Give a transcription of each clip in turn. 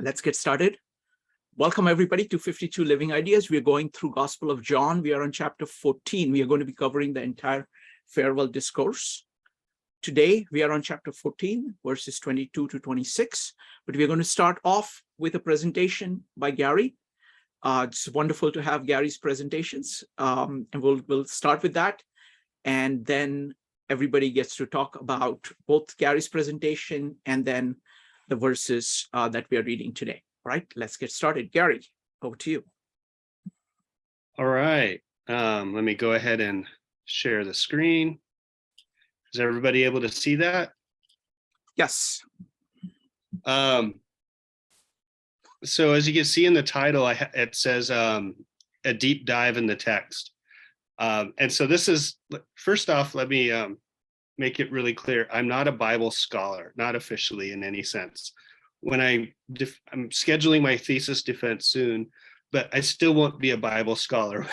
Let's get started. Welcome everybody to 52 Living Ideas. We are going through Gospel of John. We are on chapter 14. We are going to be covering the entire farewell discourse. Today, we are on chapter 14, verses 22 to 26, but we are going to start off with a presentation by Gary. It's wonderful to have Gary's presentations, and we'll start with that, and then everybody gets to talk about both Gary's presentation and then the verses that we are reading today. All right, let's get started. Gary, over to you. All right, let me go ahead and share the screen. Is everybody able to see that? Yes. So as you can see in the title, it says a deep dive in the text. And so this is, first off, let me make it really clear. I'm not a Bible scholar, not officially in any sense. When I'm scheduling my thesis defense soon, but I still won't be a Bible scholar.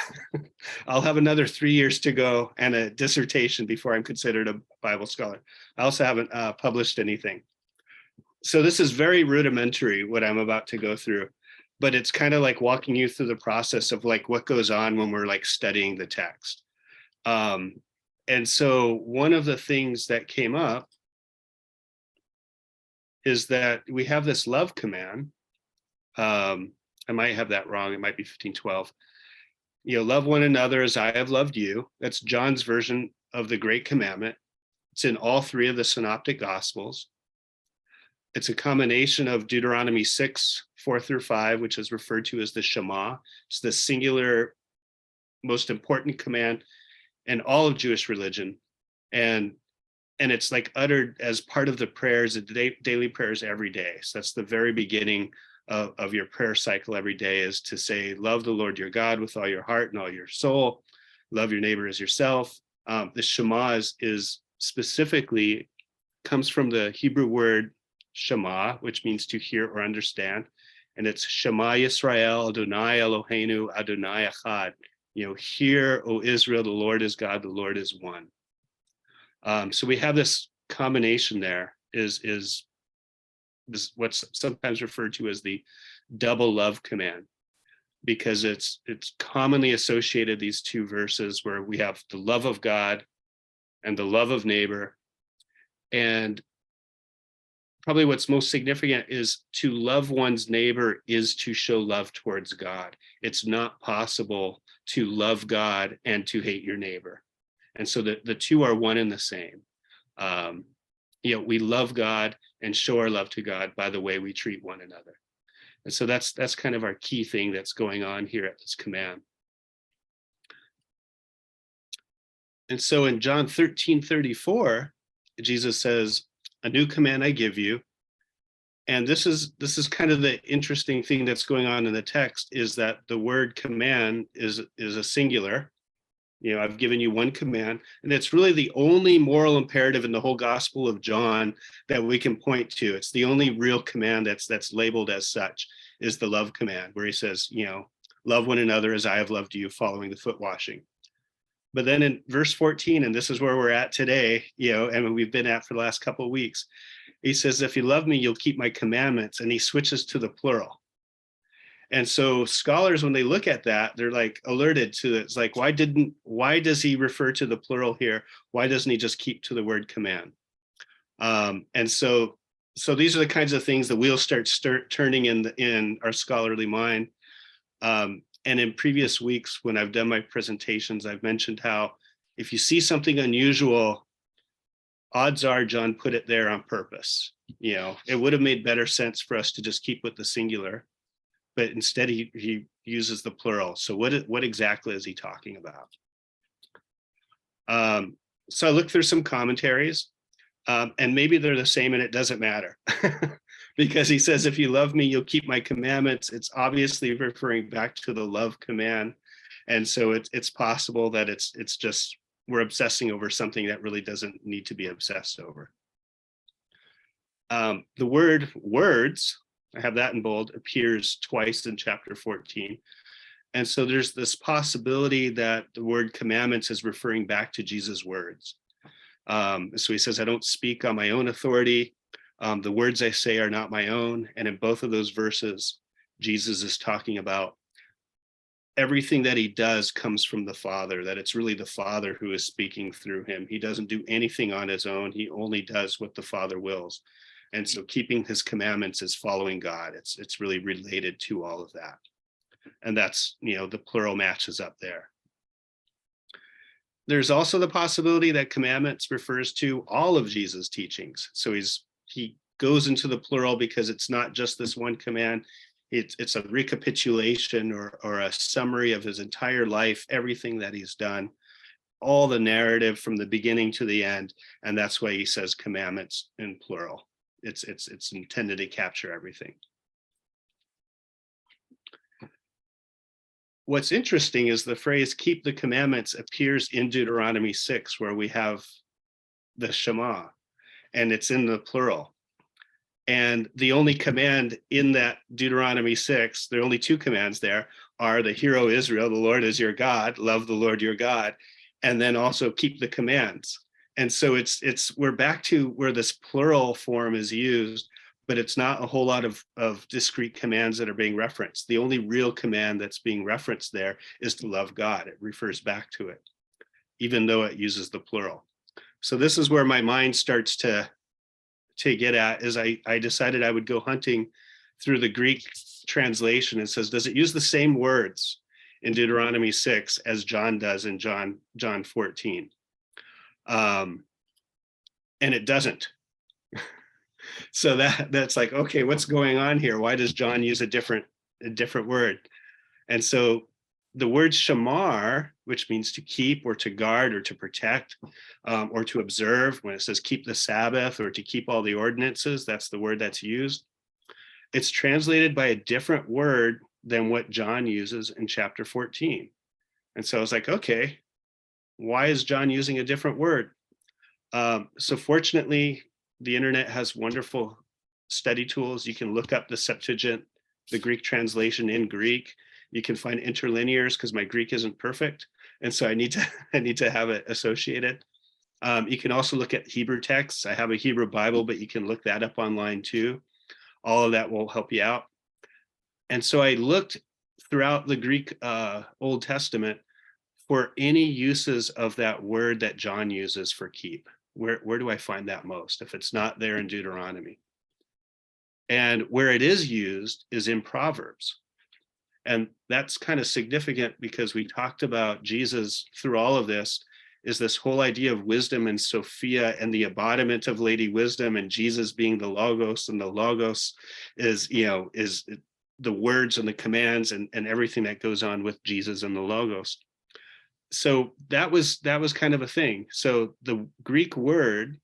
I'll have another 3 years to go and a dissertation before I'm considered a Bible scholar. I also haven't published anything. So this is very rudimentary, what I'm about to go through, but it's kind of like walking you through the process of like what goes on when we're like studying the text. And so one of the things that came up is that we have this love command. I might have that wrong. It might be 15:12. Love one another as I have loved you. That's John's version of the Great Commandment. It's in all three of the Synoptic Gospels. It's a combination of Deuteronomy 6:4-5, which is referred to as the Shema. It's the singular, most important command in all of Jewish religion. And it's like uttered as part of the prayers, the daily prayers every day. So that's the very beginning of your prayer cycle every day, is to say, love the Lord your God with all your heart and all your soul. Love your neighbor as yourself. The Shema is specifically comes from the Hebrew word Shema, which means to hear or understand. And it's Shema Yisrael, Adonai Eloheinu, Adonai Echad. Hear, O Israel, the Lord is God, the Lord is one. So we have this combination there is what's sometimes referred to as the double love command, because it's commonly associated, these two verses, where we have the love of God and the love of neighbor. And probably what's most significant is to love one's neighbor is to show love towards God. It's not possible to love God and to hate your neighbor. And so the two are one and the same. We love God and show our love to God by the way we treat one another. And so that's kind of our key thing that's going on here at this command. And so in John 13:34, Jesus says, a new command I give you. And this is kind of the interesting thing that's going on in the text, is that the word command is a singular. I've given you one command, and it's really the only moral imperative in the whole Gospel of John that we can point to. It's the only real command that's labeled as such, is the love command, where he says, love one another as I have loved you, following the foot washing. But then in verse 14, and this is where we're at today, and we've been at for the last couple of weeks, he says, if you love me, you'll keep my commandments, and he switches to the plural. And so scholars, when they look at that, they're like alerted to it. It's like, why does he refer to the plural here? Why doesn't he just keep to the word command? And so these are the kinds of things that we'll start turning in our scholarly mind. And in previous weeks, when I've done my presentations, I've mentioned how if you see something unusual, odds are John put it there on purpose. It would have made better sense for us to just keep with the singular, but instead he uses the plural. So what exactly is he talking about? So I looked through some commentaries, and maybe they're the same and it doesn't matter. Because he says, if you love me, you'll keep my commandments. It's obviously referring back to the love command. And so it's possible that it's just we're obsessing over something that really doesn't need to be obsessed over. The word words, I have that in bold, appears twice in chapter 14. And so there's this possibility that the word commandments is referring back to Jesus' words. So he says, I don't speak on my own authority, The words I say are not my own. And in both of those verses, Jesus is talking about everything that he does comes from the Father, that it's really the Father who is speaking through him. He doesn't do anything on his own. He only does what the Father wills. And so keeping his commandments is following God. It's really related to all of that. And that's, the plural matches up there. There's also the possibility that commandments refers to all of Jesus' teachings. So he goes into the plural because it's not just this one command. It's a recapitulation or a summary of his entire life, everything that he's done, all the narrative from the beginning to the end. And that's why he says commandments in plural. It's intended to capture everything. What's interesting is the phrase keep the commandments appears in Deuteronomy 6, where we have the Shema, and it's in the plural. And the only command in that Deuteronomy 6, there are only two commands there, are the Hear, O Israel, the Lord is your God, love the Lord your God, and then also keep the commands. And so we're back to where this plural form is used, but it's not a whole lot of discrete commands that are being referenced. The only real command that's being referenced there is to love God. It refers back to it, even though it uses the plural. So this is where my mind starts to get at, is I decided I would go hunting through the Greek translation. It says, does it use the same words in Deuteronomy 6 as John does in John 14? And it doesn't. So that's like, okay, what's going on here? Why does John use a different word? And so the word shamar, which means to keep or to guard or to protect or to observe, when it says keep the Sabbath or to keep all the ordinances, that's the word that's used. It's translated by a different word than what John uses in chapter 14. And so I was like, okay, why is John using a different word? So fortunately, the internet has wonderful study tools. You can look up the Septuagint, the Greek translation in Greek. You can find interlinears, because my Greek isn't perfect, and so I need to have it associated. You can also look at Hebrew texts. I have a Hebrew Bible, but you can look that up online too. All of that will help you out. And so I looked throughout the Greek Old Testament for any uses of that word that John uses for keep. Where do I find that most, if it's not there in Deuteronomy? And where it is used is in Proverbs. And that's kind of significant, because we talked about Jesus through all of this is this whole idea of wisdom and Sophia and the embodiment of Lady Wisdom, and Jesus being the Logos, and the Logos is the words and the commands and everything that goes on with Jesus and the Logos. So that was kind of a thing. So the Greek word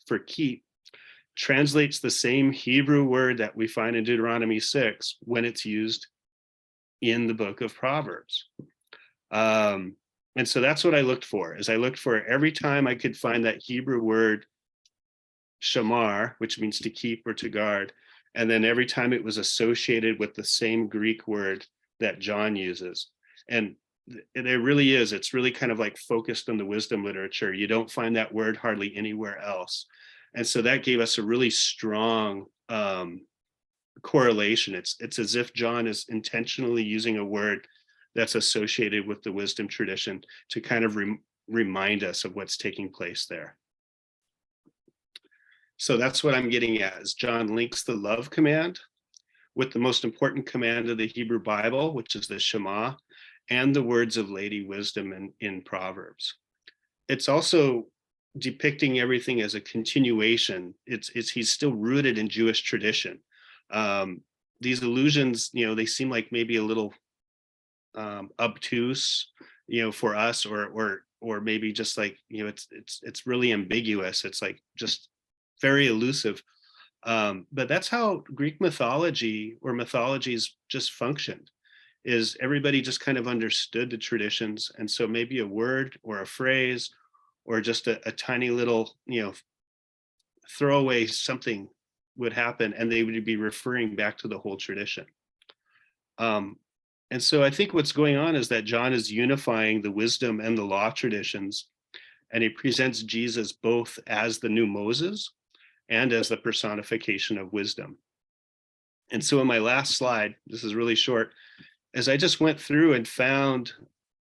for keep translates the same Hebrew word that we find in Deuteronomy 6 when it's used in the book of Proverbs. And so that's what I looked for, every time I could find that Hebrew word shamar, which means to keep or to guard, and then every time it was associated with the same Greek word that John uses. And it really is, it's really kind of like focused on the wisdom literature. You don't find that word hardly anywhere else. And so that gave us a really strong correlation. It's as if John is intentionally using a word that's associated with the wisdom tradition to kind of remind us of what's taking place there. So that's what I'm getting at, is John links the love command with the most important command of the Hebrew Bible, which is the Shema, and the words of Lady Wisdom in Proverbs. It's also depicting everything as a continuation. He's still rooted in Jewish tradition. These allusions, they seem like maybe a little obtuse, for us, or maybe just like, it's really ambiguous. It's like just very elusive. But that's how Greek mythology or mythologies just functioned, is everybody just kind of understood the traditions. And so maybe a word or a phrase or just a tiny little, throwaway something would happen, and they would be referring back to the whole tradition. And so I think what's going on is that John is unifying the wisdom and the law traditions, and he presents Jesus both as the new Moses and as the personification of wisdom. And so in my last slide, this is really short, as I just went through and found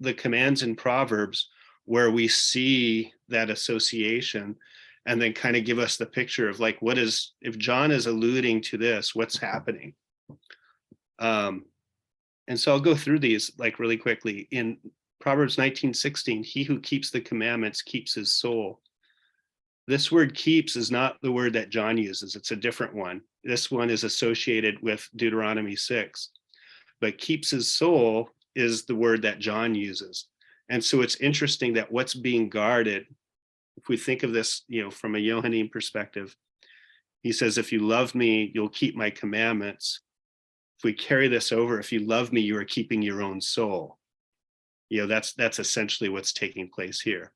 the commands in Proverbs where we see that association, and then kind of give us the picture of like, what is, if John is alluding to this, what's happening? And so I'll go through these like really quickly. In Proverbs 19:16, he who keeps the commandments keeps his soul. This word keeps is not the word that John uses. It's a different one. This one is associated with Deuteronomy 6, but keeps his soul is the word that John uses. And so it's interesting that what's being guarded, if we think of this, from a Johannine perspective, he says, if you love me, you'll keep my commandments. If we carry this over, if you love me, you are keeping your own soul. That's essentially what's taking place here.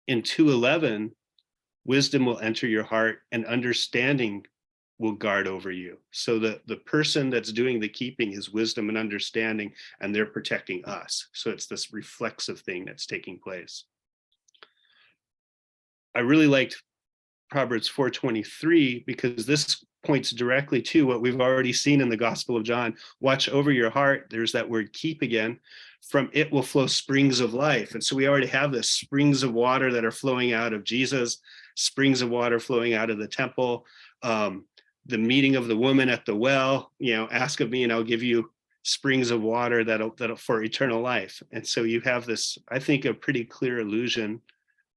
In 2:11, wisdom will enter your heart and understanding will guard over you. So the person that's doing the keeping is wisdom and understanding, and they're protecting us. So it's this reflexive thing that's taking place. I really liked Proverbs 4:23 because this points directly to what we've already seen in the Gospel of John. Watch over your heart. There's that word keep again. From it will flow springs of life. And so we already have this springs of water that are flowing out of Jesus, springs of water flowing out of the temple. The meeting of the woman at the well, ask of me and I'll give you springs of water that'll for eternal life. And so you have this, I think, a pretty clear illusion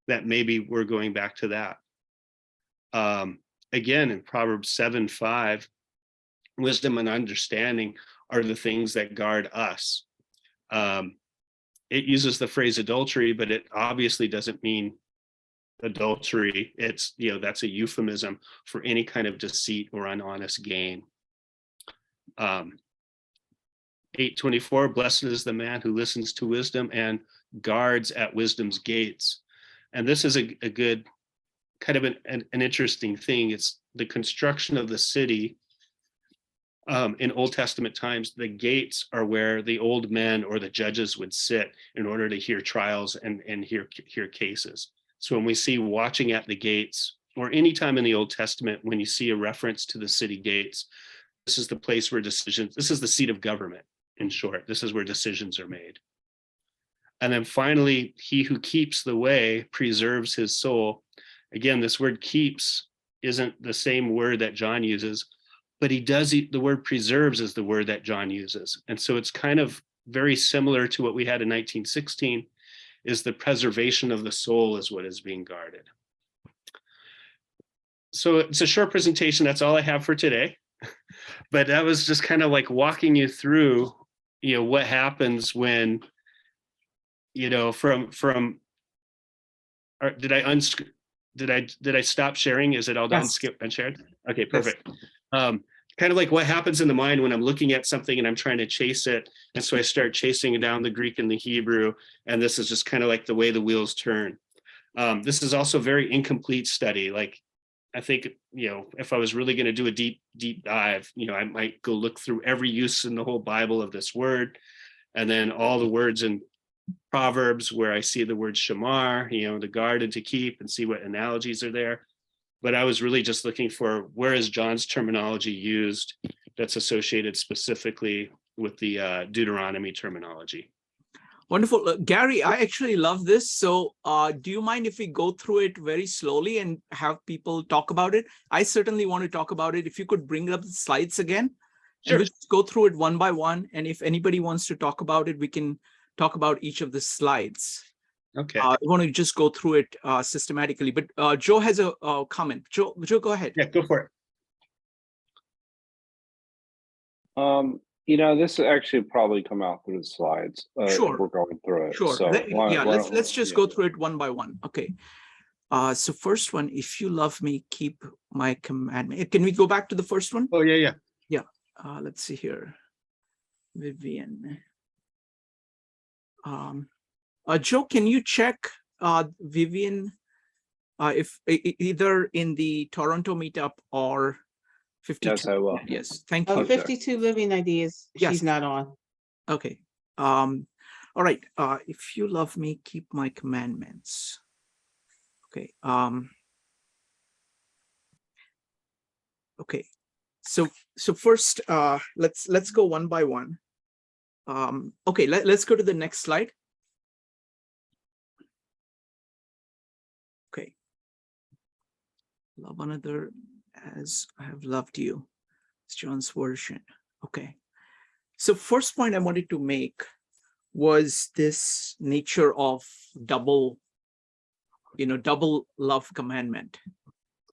that maybe we're going back to that. Again, in Proverbs 7:5, wisdom and understanding are the things that guard us. It uses the phrase adultery, but it obviously doesn't mean adultery. It's, that's a euphemism for any kind of deceit or unhonest gain. 8:24, blessed is the man who listens to wisdom and guards at wisdom's gates. And this is a good kind of an interesting thing. It's the construction of the city. In Old Testament times, the gates are where the old men or the judges would sit in order to hear trials and hear cases. So when we see watching at the gates, or anytime in the Old Testament, when you see a reference to the city gates, this is the place where decisions, this is the seat of government, in short. This is where decisions are made. And then finally, he who keeps the way preserves his soul. Again, this word keeps isn't the same word that John uses, but the word preserves is the word that John uses. And so it's kind of very similar to what we had in 19:16, is the preservation of the soul is what is being guarded. So it's a short presentation. That's all I have for today. But that was just kind of like walking you through, what happens when, did I stop sharing? Is it all done? Yes. Skip and shared? Okay, perfect. Yes. Kind of like what happens in the mind when I'm looking at something and I'm trying to chase it. And so I start chasing down the Greek and the Hebrew. And this is just kind of like the way the wheels turn. This is also a very incomplete study. Like, I think, if I was really going to do a deep dive, I might go look through every use in the whole Bible of this word. And then all the words in Proverbs where I see the word shamar, to guard and to keep, and see what analogies are there. But I was really just looking for where is John's terminology used that's associated specifically with the Deuteronomy terminology. Wonderful. Gary, I actually love this. So do you mind if we go through it very slowly and have people talk about it? I certainly want to talk about it. If you could bring up the slides again. Sure. And we'll just go through it one by one. And if anybody wants to talk about it, we can talk about each of the slides. Okay. I want to just go through it systematically, but Joe has a comment. Joe, go ahead. Yeah, go for it. This will actually probably come out through the slides. Sure. If we're going through it. Sure. So let's just go through it one by one. Okay. So first one, if you love me, keep my commandment. Can we go back to the first one? Oh, yeah. Yeah. Let's see here. Vivian. Joe, can you check Vivian if either in the Toronto meetup or 52? Yes, I will. Yes, thank you. 52 Living Ideas, Yes. she's not on. Okay. All right. If you love me, keep my commandments. Okay. Okay, so first, let's go one by one. Okay, let's go to the next slide. Okay, love one another as I have loved you. It's John's version. Okay, so first point I wanted to make was this nature of double love commandment.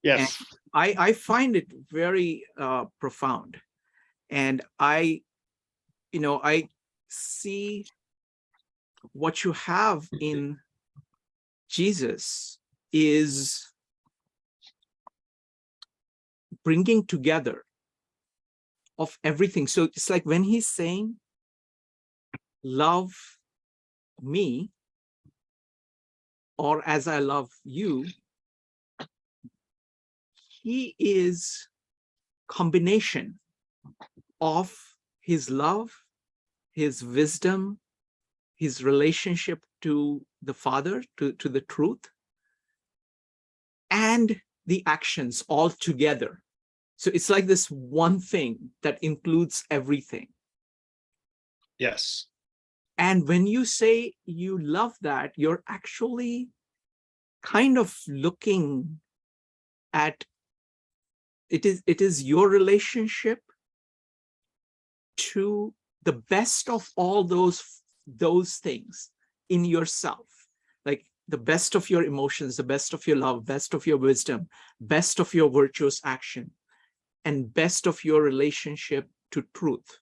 Yes. And I find it very profound, and I see what you have in Jesus is bringing together of everything. So it's like when he's saying, love me, or as I love you, he is combination of his love, his wisdom, his relationship to the Father, to the truth, and the actions all together. So it's like this one thing that includes everything. Yes. And when you say you love that, you're actually kind of looking at it is your relationship to the best of all those things in yourself, like the best of your emotions, the best of your love, best of your wisdom, best of your virtuous action, and best of your relationship to truth.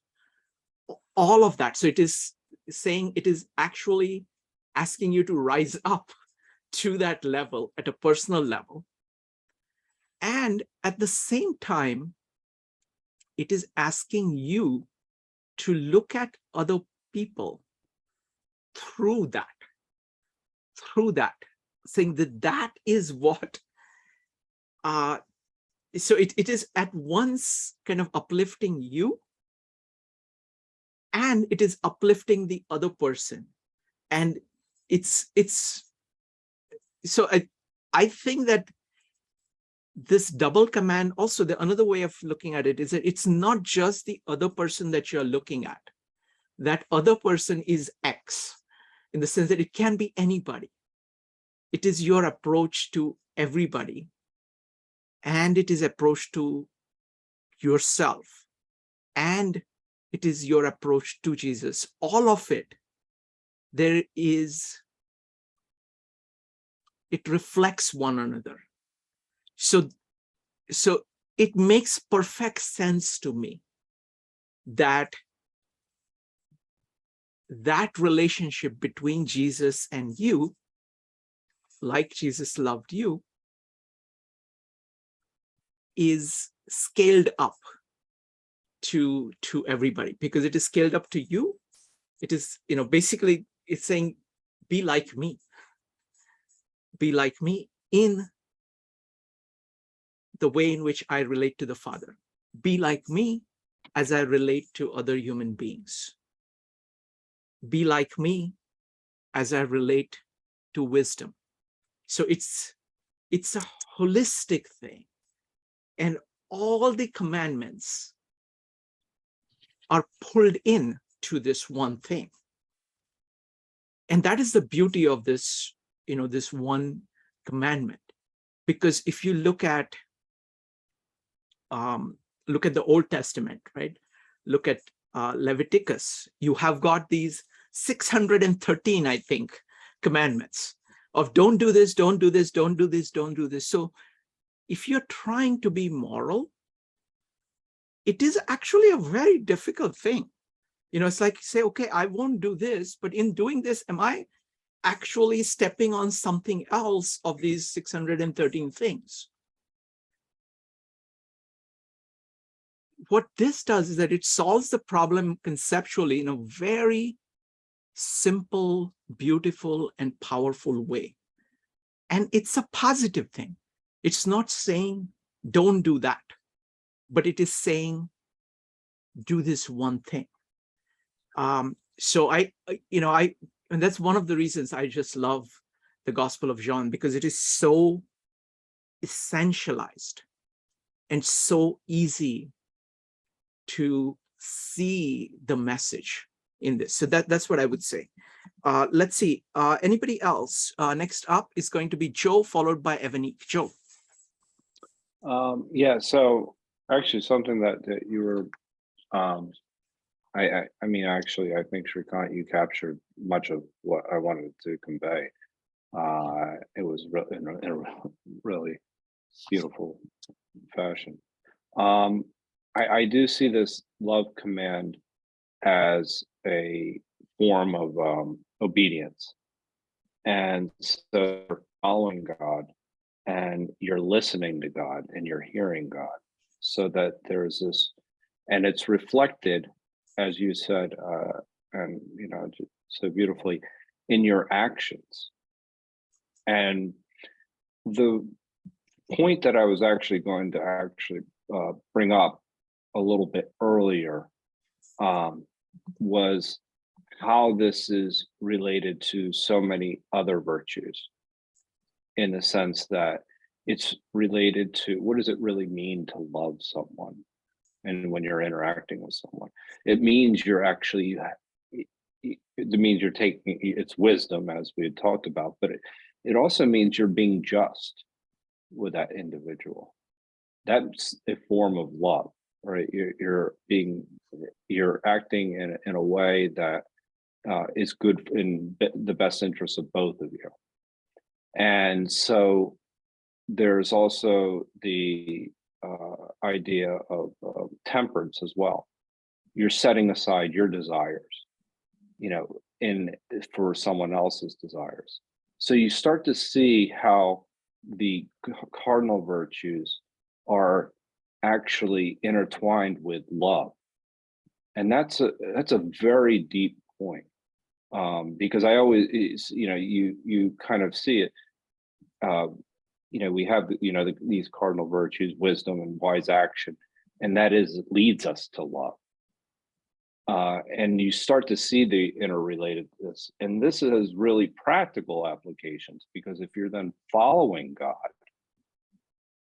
All of that. So it is saying, it is actually asking you to rise up to that level at a personal level. And at the same time, it is asking you to look at other people through that, saying that is what, so it is at once kind of uplifting you, and it is uplifting the other person. And it's so I think that this double command, also another way of looking at it is that it's not just the other person that you're looking at. That other person is X, in the sense that it can be anybody. It is your approach to everybody, and it is approach to yourself, and it is your approach to Jesus. All of it, it reflects one another. So it makes perfect sense to me that relationship between Jesus and you, like Jesus loved you, is scaled up to everybody, because it is scaled up to you. It is, basically it's saying, be like me. Be like me in the way in which I relate to the Father. Be like me as I relate to other human beings. Be like me as I relate to wisdom. So it's a holistic thing. And all the commandments are pulled in to this one thing. And that is the beauty of this, this one commandment. Because if you look at the Old Testament, right? Look at Leviticus. You have got these 613, I think, commandments of don't do this, don't do this, don't do this, don't do this. So if you're trying to be moral, it is actually a very difficult thing. It's like, say, okay, I won't do this, but in doing this, am I actually stepping on something else of these 613 things? What this does is that it solves the problem conceptually in a very simple, beautiful, and powerful way. And it's a positive thing. It's not saying, don't do that, but it is saying, do this one thing. So and that's one of the reasons I just love the Gospel of John, because it is so essentialized. and so easy to see the message in this. So that's what I would say. Let's see. Anybody else? Next up is going to be Joe, followed by Evanique. Joe. Yeah, so actually something that you were, I mean, actually, I think Shrikant, you captured much of what I wanted to convey. It was in a really beautiful fashion. I do see this love command as a form of obedience. And so you're following God and you're listening to God and you're hearing God, so that there's this, and it's reflected, as you said, and so beautifully, in your actions. And the point that I was actually going to bring up a little bit earlier was how this is related to so many other virtues, in the sense that it's related to what does it really mean to love someone. And when you're interacting with someone, it means you're actually, it means you're taking, it's wisdom, as we had talked about, but it also means you're being just with that individual. That's a form of love, right? You're acting in a way that is good in the best interest of both of you. And so there's also the idea of temperance as well. You're setting aside your desires, for someone else's desires. So you start to see how the cardinal virtues are actually intertwined with love. And that's a very deep point, because I always, you kind of see it. We have, these cardinal virtues, wisdom and wise action, and that leads us to love. And you start to see the interrelatedness, and this has really practical applications, because if you're then following God,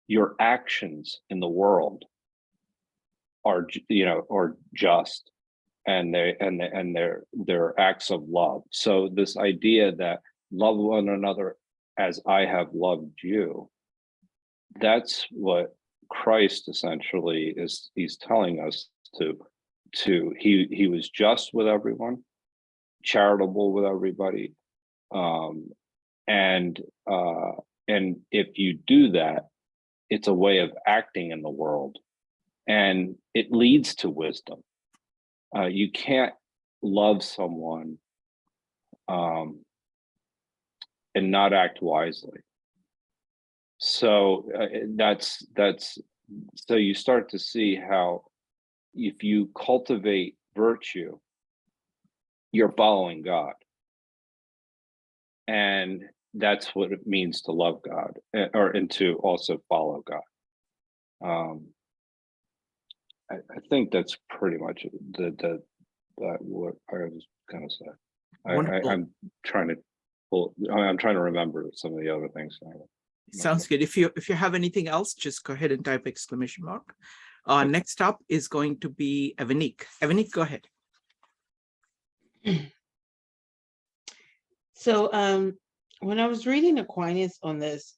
your actions in the world are just, and they're acts of love. So this idea that love one another as I have loved you, that's what Christ essentially he's telling us to he was just with everyone, charitable with everybody, and if you do that, it's a way of acting in the world, and it leads to wisdom. You can't love someone and not act wisely. So so you start to see how if you cultivate virtue, you're following God. And that's what it means to love God, and to also follow God. I think that's pretty much what I was gonna say. I'm trying to remember some of the other things. Sounds good. If you have anything else, just go ahead and type exclamation mark. Next up is going to be Evanique. Evanique, go ahead. So when I was reading Aquinas on this,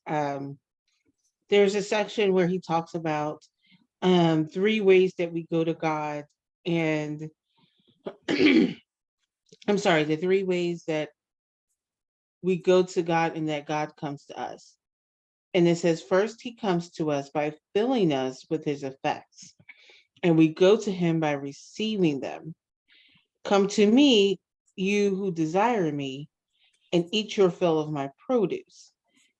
there's a section where he talks about 3 ways that we go to God, and I'm sorry, the 3 ways that we go to God and that God comes to us. And it says, first, he comes to us by filling us with his effects, and we go to him by receiving them. Come to me, you who desire me, and eat your fill of my produce.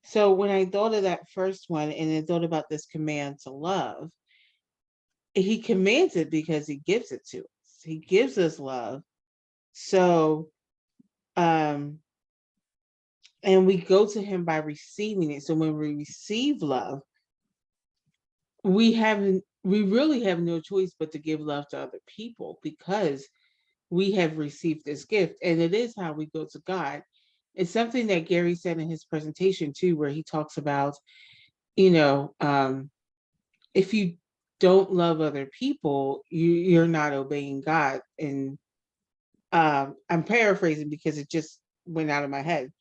So when I thought of that first one, and I thought about this command to love, he commands it because he gives it to us. He gives us love. So, and we go to him by receiving it. So when we receive love, we really have no choice but to give love to other people, because we have received this gift, and it is how we go to God. It's something that Gary said in his presentation too, where he talks about, if you don't love other people, you're not obeying God. And I'm paraphrasing because it just went out of my head.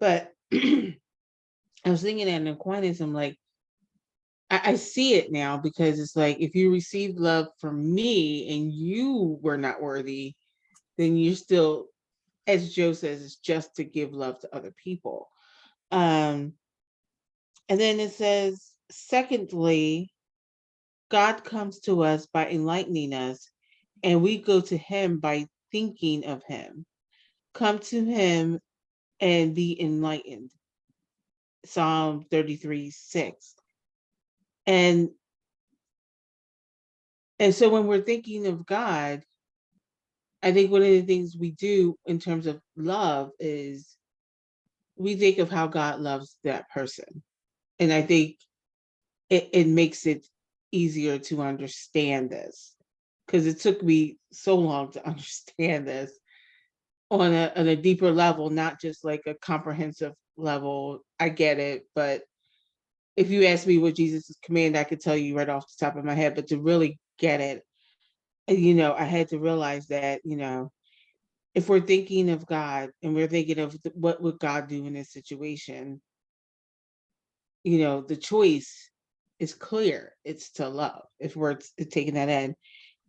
But I was thinking in Aquinas, I'm like, I see it now, because it's like, if you received love from me and you were not worthy, then you're still, as Joe says, it's just to give love to other people. And then it says, secondly, God comes to us by enlightening us, and we go to him by thinking of him. Come to him and be enlightened. Psalm 33:6. And so when we're thinking of God, I think one of the things we do in terms of love is we think of how God loves that person. And I think it makes it easier to understand this, because it took me so long to understand this on a deeper level, not just like a comprehensive level. I get it, but if you ask me what Jesus' command, I could tell you right off the top of my head, but to really get it, I had to realize that, if we're thinking of God and we're thinking of what would God do in this situation, the choice is clear. It's to love, if we're taking that in.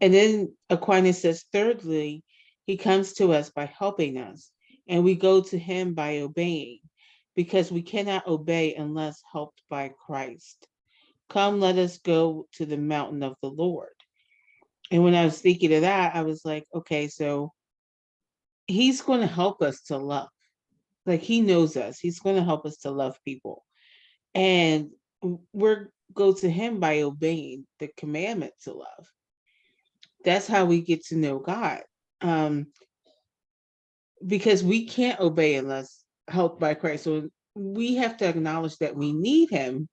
And then Aquinas says, thirdly, he comes to us by helping us, and we go to him by obeying, because we cannot obey unless helped by Christ. Come, let us go to the mountain of the Lord. And when I was thinking of that, I was like, okay, so he's going to help us to love. Like, he knows us. He's going to help us to love people. And we're go to him by obeying the commandment to love. That's how we get to know God. Because we can't obey unless helped by Christ. So we have to acknowledge that we need him,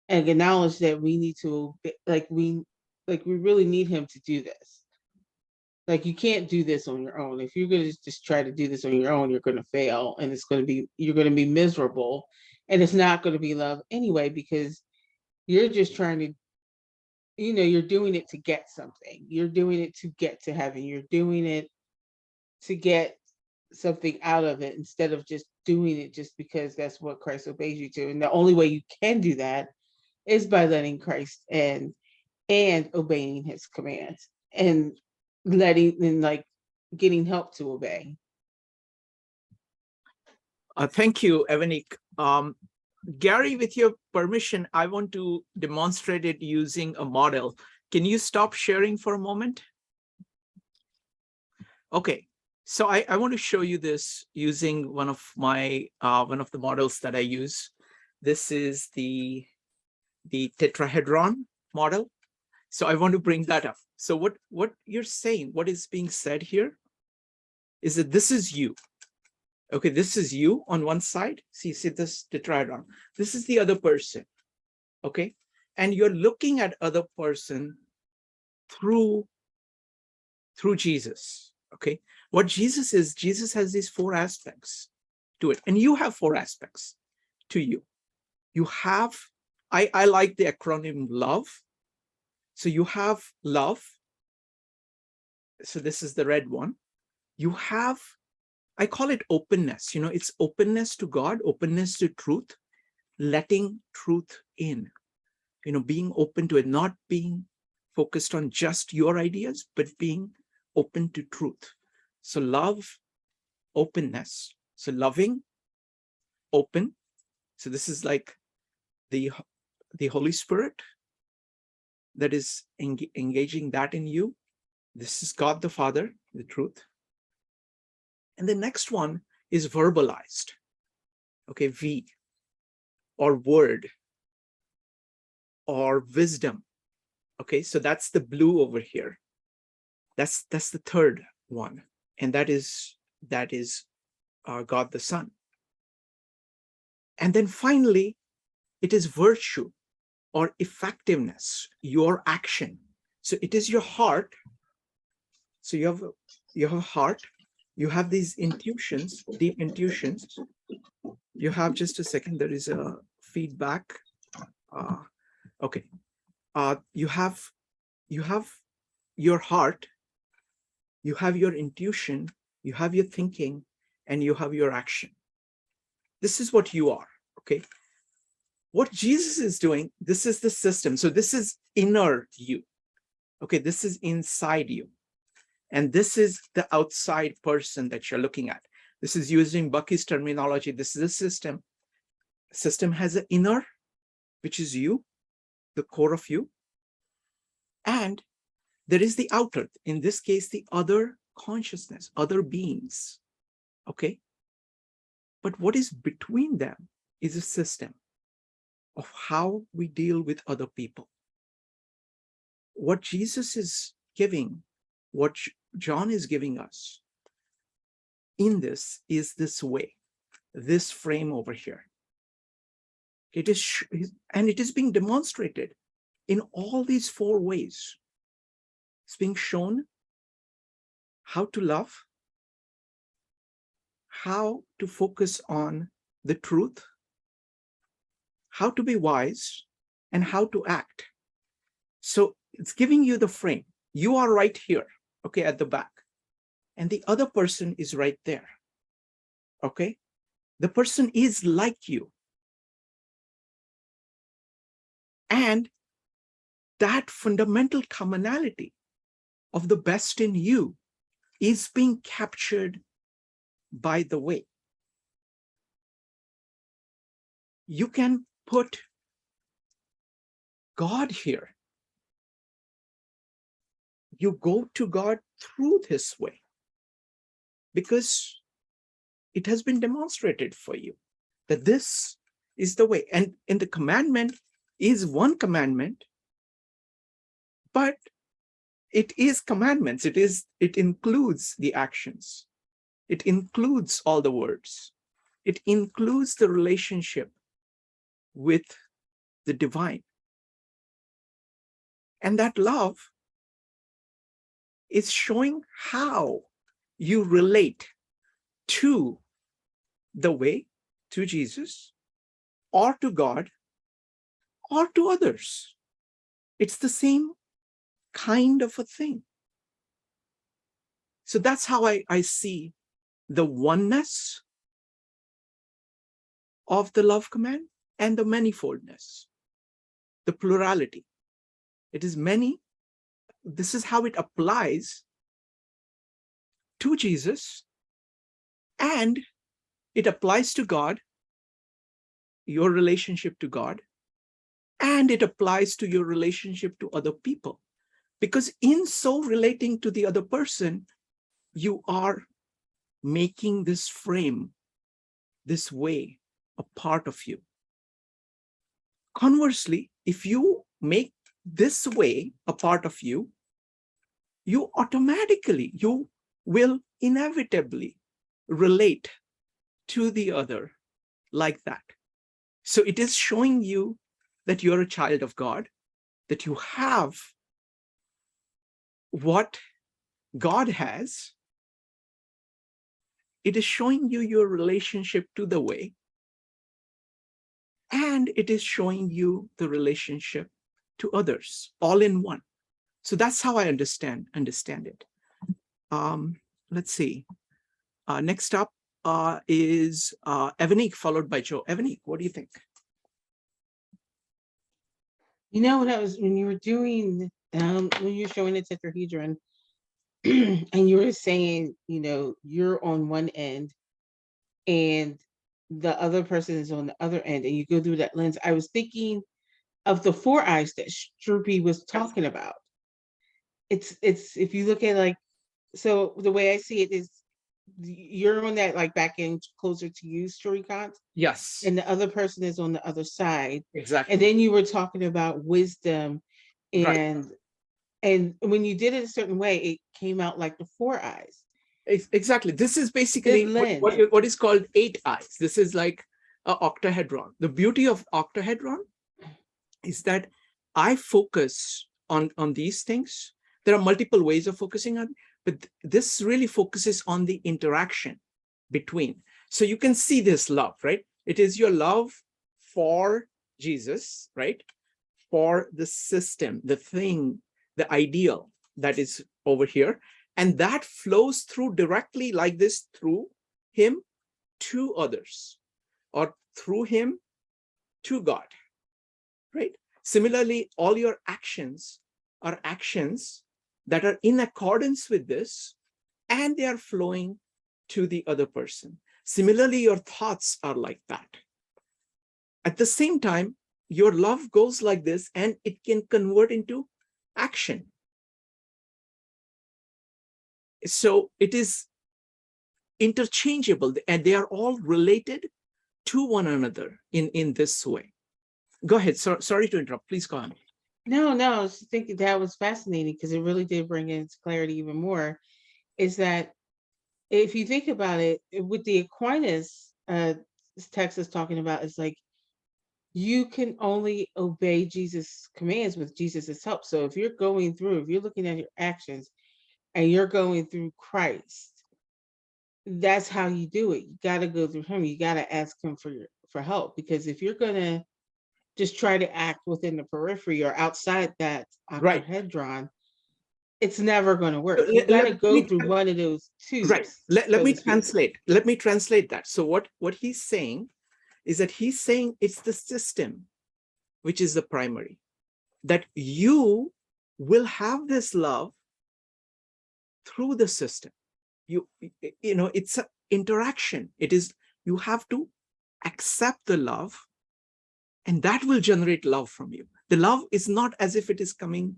and acknowledge that we need to, we really need him to do this. Like, you can't do this on your own. If you're going to just try to do this on your own, you're going to fail, and you're going to be miserable, and it's not going to be love anyway, because you're just trying to, you're doing it to get something. You're doing it to get to heaven. You're doing it to get something out of it, instead of just doing it just because that's what Christ obeys you to. And the only way you can do that is by letting Christ and obeying his commands, and getting help to obey. Thank you, Evanique. Gary, with your permission, I want to demonstrate it using a model. Can you stop sharing for a moment? Okay, so I want to show you this using one of the models that I use. This is the tetrahedron model. So I want to bring that up. So what you're saying, what is being said here, is that this is you. Okay, this is you on one side. See this tetrahedron. This is the other person. Okay, and you're looking at other person through Jesus. Okay, what Jesus is, Jesus has these 4 aspects to it, and you have 4 aspects to you. You have, I like the acronym LOVE. So you have love. So this is the red one. You have, I call it openness. It's openness to God, openness to truth, letting truth in, being open to it, not being focused on just your ideas, but being open to truth. So love, openness. So loving, open. So this is like the Holy Spirit that is engaging that in you. This is God the Father, the truth. And the next one is verbalized. Okay, V, or word, or wisdom. Okay, so that's the blue over here. That's the third one, and that is God the Son. And then finally, it is virtue or effectiveness, your action. So it is your heart. So you have a heart. You have these intuitions, deep intuitions. You have, just a second, there is a feedback. Okay. you have your heart, you have your intuition, you have your thinking, and you have your action. This is what you are, okay? What Jesus is doing, this is the system. So this is inner you, okay? This is inside you. And this is the outside person that you're looking at. This is using Bucky's terminology. This is a system. System has an inner, which is you, the core of you. And there is the outer, in this case, the other consciousness, other beings, okay? But what is between them is a system of how we deal with other people. What Jesus is giving, what John is giving us in this is this way, this frame over here. It is, and it is being demonstrated in all these 4 ways. It's being shown how to love, how to focus on the truth, how to be wise, and how to act. So it's giving you the frame. You are right here, okay, at the back. And the other person is right there, okay? The person is like you. And that fundamental commonality of the best in you is being captured by the way. You can put God here. You go to God through this way because it has been demonstrated for you that this is the way. And in the commandment is one commandment, but it is commandments. It includes the actions. It includes all the words. It includes the relationship with the divine. And that love is showing how you relate to the way, to Jesus, or to God, or to others. It's the same kind of a thing. So that's how I see the oneness of the love command and the manifoldness, the plurality. It is many. This is how it applies to Jesus, and it applies to God, your relationship to God, and it applies to your relationship to other people. Because in so relating to the other person, you are making this frame, this way, a part of you. Conversely, if you make this way a part of you, you automatically, you will inevitably relate to the other like that. So it is showing you that you're a child of God, that you have what God has. It is showing you your relationship to the way, and it is showing you the relationship to others, all in one. So that's how I understand it. Let's see. Next up is Evanique, followed by Joe. Evanique, what do you think? You know what I was, when you were doing, when you were showing the tetrahedron, and you were saying, you know, you're on one end and the other person is on the other end, and you go through that lens, I was thinking of the 4 eyes that Strupi was talking about. It's if you look at, like, so the way I see it is you're on that, like, back end closer to you, Shrikant, Yes, and the other person is on the other side. exactly. And then you were talking about wisdom, and Right. and when you did it a certain way, it came out like the 4 eyes. Exactly. This is basically lens. what is called 8 eyes. This is like an octahedron. The beauty of octahedron is that I focus on these things. There are multiple ways of focusing on, but this really focuses on the interaction between. So you can see this love, right? It is your love for Jesus, right? for the system, the thing, the ideal that is over here. And that flows through directly like this, through him to others, or through him to God, right? Similarly, all your actions are actions that are in accordance with this, and they are flowing to the other person. Similarly, your thoughts are like that. At the same time, your love goes like this, and it can convert into action. So it is interchangeable, and they are all related to one another in this way. Go ahead. Sorry to interrupt. Please go on. No, I was thinking that was fascinating because it really did bring into clarity even more. Is that if you think about it, with the Aquinas text is talking about, is like you can only obey Jesus' commands with Jesus' help. So if you're looking at your actions and you're going through Christ, that's how you do it. You got to go through him. You got to ask him for help, because if you're going to just try to act within the periphery or outside that Right. octahedron, it's never going to work. So You got to go through one of those tubes. Right. Let me translate. Let me translate that. So what he's saying is that he's saying it's the system which is the primary, that you will have this love through the system. You know, it's an interaction. It is, you have to accept the love, and that will generate love from you. The love is not as if it is coming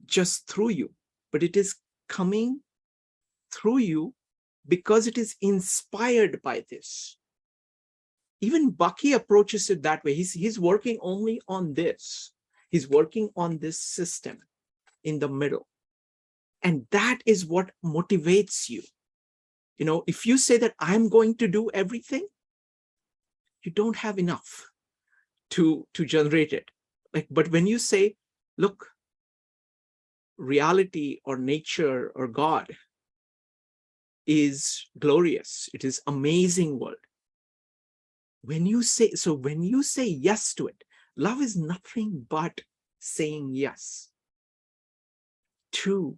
just through you, but it is coming through you because it is inspired by this. Even Bucky approaches it that way. He's working only on this. He's working on this system in the middle. And that is what motivates you. You know, if you say that I'm going to do everything, you don't have enough to generate it. But when you say, look, reality or nature or God is glorious, it is amazing world. When you say yes to it, love is nothing but saying yes to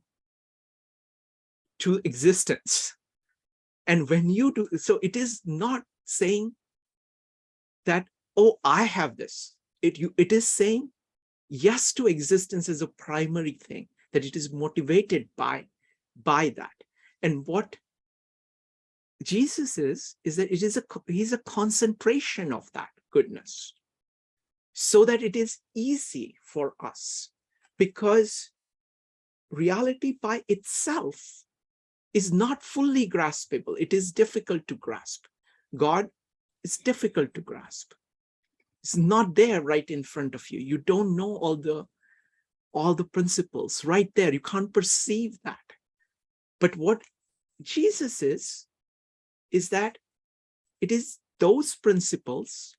existence. And when you do, so it is not saying that, oh, I have this. It is saying yes to existence as a primary thing, that it is motivated by that. And what Jesus is that he's a concentration of that goodness, so that it is easy for us, because reality by itself is not fully graspable. It is difficult to grasp. God is difficult to grasp. It's not there right in front of you. You don't know all the principles right there. You can't perceive that. But what Jesus is that it is those principles,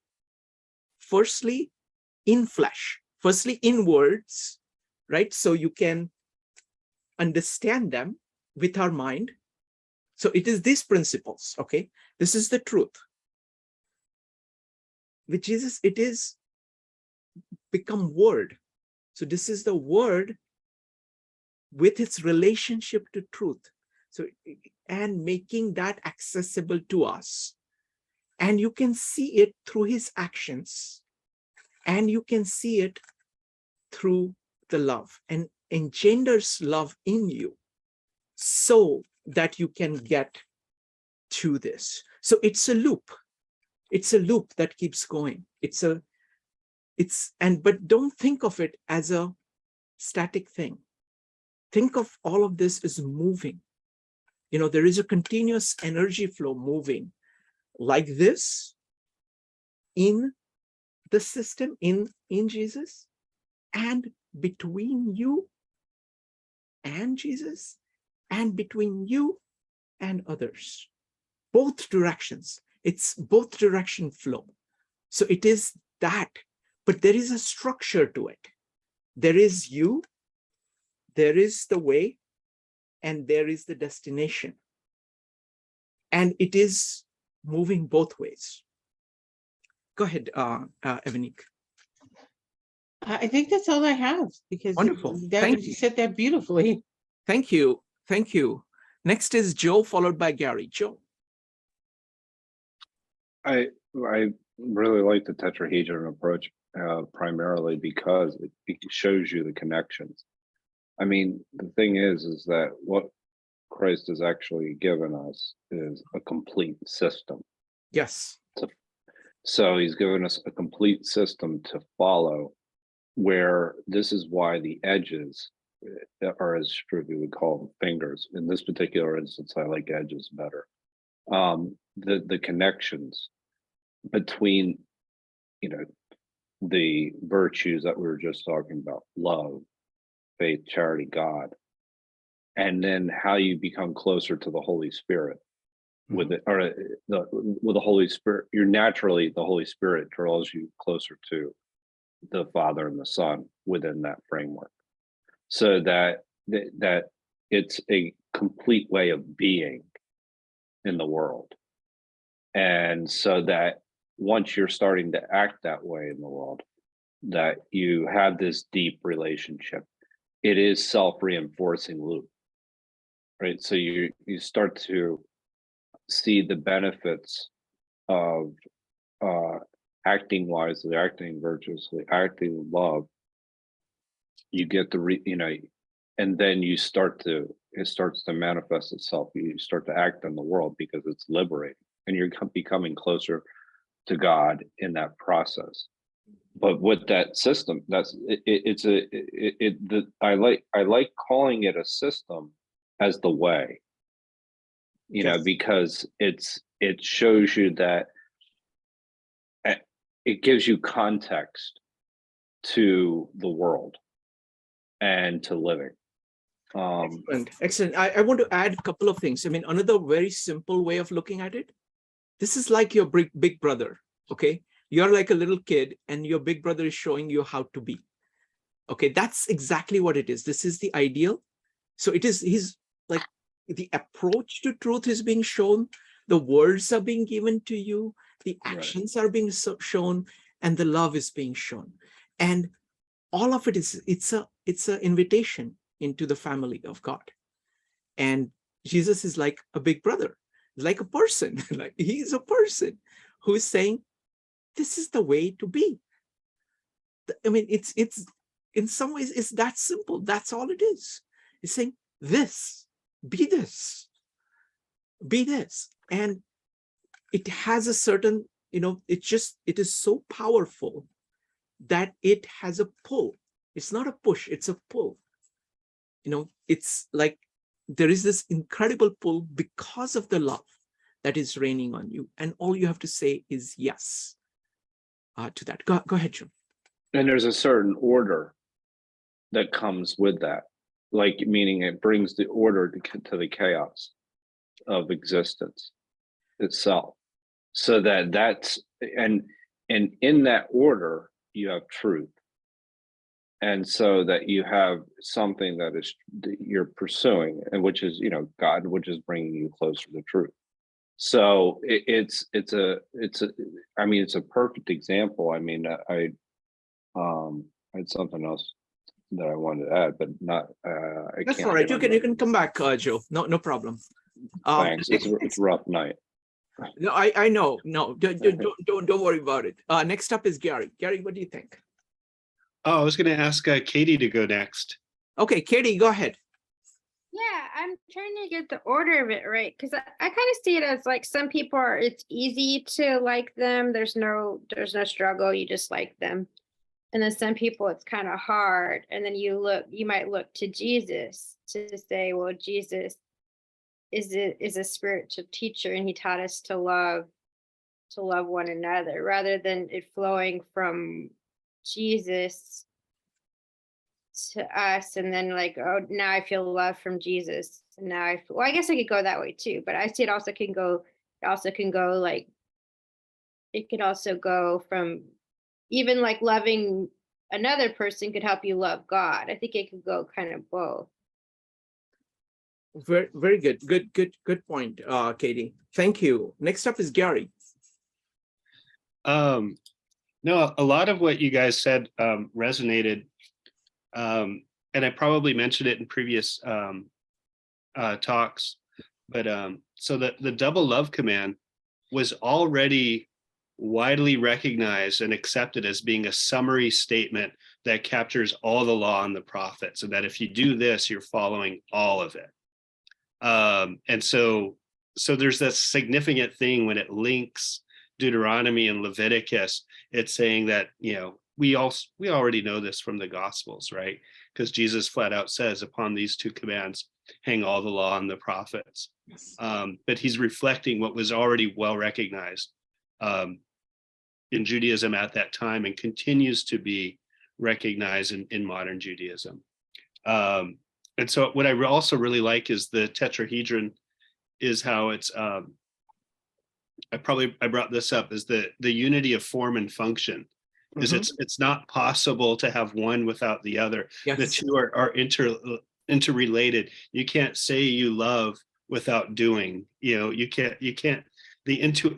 firstly in flesh, firstly in words, right? So you can understand them with our mind. So it is these principles, okay? This is the truth. With Jesus, it is become word. So this is the word with its relationship to truth. So, and making that accessible to us. And you can see it through his actions, and you can see it through the love, and engenders love in you so that you can get to this. So it's a loop. It's a loop that keeps going. But don't think of it as a static thing. Think of all of this as moving. You know, there is a continuous energy flow moving like this in the system, in Jesus, and between you and Jesus, and between you and others. Both directions. It's both direction flow. So it is that, but there is a structure to it. There is you, there is the way, and there is the destination. And it is moving both ways. Go ahead, Evanique. I think that's all I have because Wonderful. that Thank you you. said that beautifully. Thank you. Thank you. Next is Joe, followed by Gary. Joe. I really like the tetrahedron approach primarily because it shows you the connections. I mean, the thing is that what Christ has actually given us is a complete system. Yes. So he's given us a complete system to follow, where this is why the edges are, as Shruti would call them, fingers. In this particular instance, I like edges better. The connections between, the virtues that we were just talking about: love, faith, charity, God, and then how you become closer to the Holy Spirit with it, or with the Holy Spirit. You're naturally, the Holy Spirit draws you closer to the Father and the Son within that framework, so that it's a complete way of being in the world. And so that once you're starting to act that way in the world, that you have this deep relationship. It is self-reinforcing loop, right? So you start to see the benefits of acting wisely, acting virtuously, acting with love. You get the and then it starts to manifest itself. You start to act in the world because it's liberating, and you're becoming closer to God in that process. But with that system, I like calling it a system as the way, Yes. because it shows you that it gives you context to the world and to living. Excellent. Excellent. I want to add a couple of things. I mean, another very simple way of looking at it. This is like your big brother. Okay. You're like a little kid and your big brother is showing you how to be. Okay. That's exactly what it is. This is the ideal. So he's like, the approach to truth is being shown. The words are being given to you. The actions are being shown, and the love is being shown. And all of it it's an invitation into the family of God. And Jesus is like a big brother, like a person. Like he's a person who is saying, this is the way to be. I mean, it's in some ways it's that simple. That's all it is. It's saying this, be this, be this. And it has a certain, it is so powerful that it has a pull. It's not a push, it's a pull. It's like there is this incredible pull because of the love that is raining on you. And all you have to say is yes to that. Go ahead, Jim. And there's a certain order that comes with that, like meaning it brings the order to the chaos of existence itself. So that's and in that order you have truth. And so that you have something that you're pursuing, and which is, God, which is bringing you closer to truth. So it's a perfect example. I mean, I had something else that I wanted to add, but not. That's all right. You can come back, Joe. No problem. Thanks. It's a rough night. No, I know. No, don't worry about it. Next up is Gary. Gary, what do you think? Oh, I was going to ask Katie to go next. Okay, Katie, go ahead. Yeah, I'm trying to get the order of it right, because I kind of see it as like some people it's easy to like them. There's no struggle. You just like them. And then some people it's kind of hard. And then you might look to Jesus to say, well, Jesus is a spiritual teacher, and he taught us to love one another, rather than it flowing from Jesus to us, and then like, oh, now I feel love from Jesus, and now I guess I could go that way too, but I see it also can go like, it could also go from even like loving another person could help you love God. I think it could go kind of both. Very, very good. Good point, Katie. Thank you. Next up is Gary. No, a lot of what you guys said resonated. And I probably mentioned it in previous talks, but so the double love command was already widely recognized and accepted as being a summary statement that captures all the law and the prophets, and that if you do this, you're following all of it. And so there's this significant thing when it links Deuteronomy and Leviticus. It's saying that, we already know this from the Gospels, right? Because Jesus flat out says, upon these two commands hang all the law and the prophets. Yes. But he's reflecting what was already well recognized in Judaism at that time, and continues to be recognized in modern Judaism. And so what I also really like is the tetrahedron, is how it's, I brought this up, is the unity of form and function. Is it's not possible to have one without the other. Yes. The two are interrelated. You can't say you love without doing. You can't.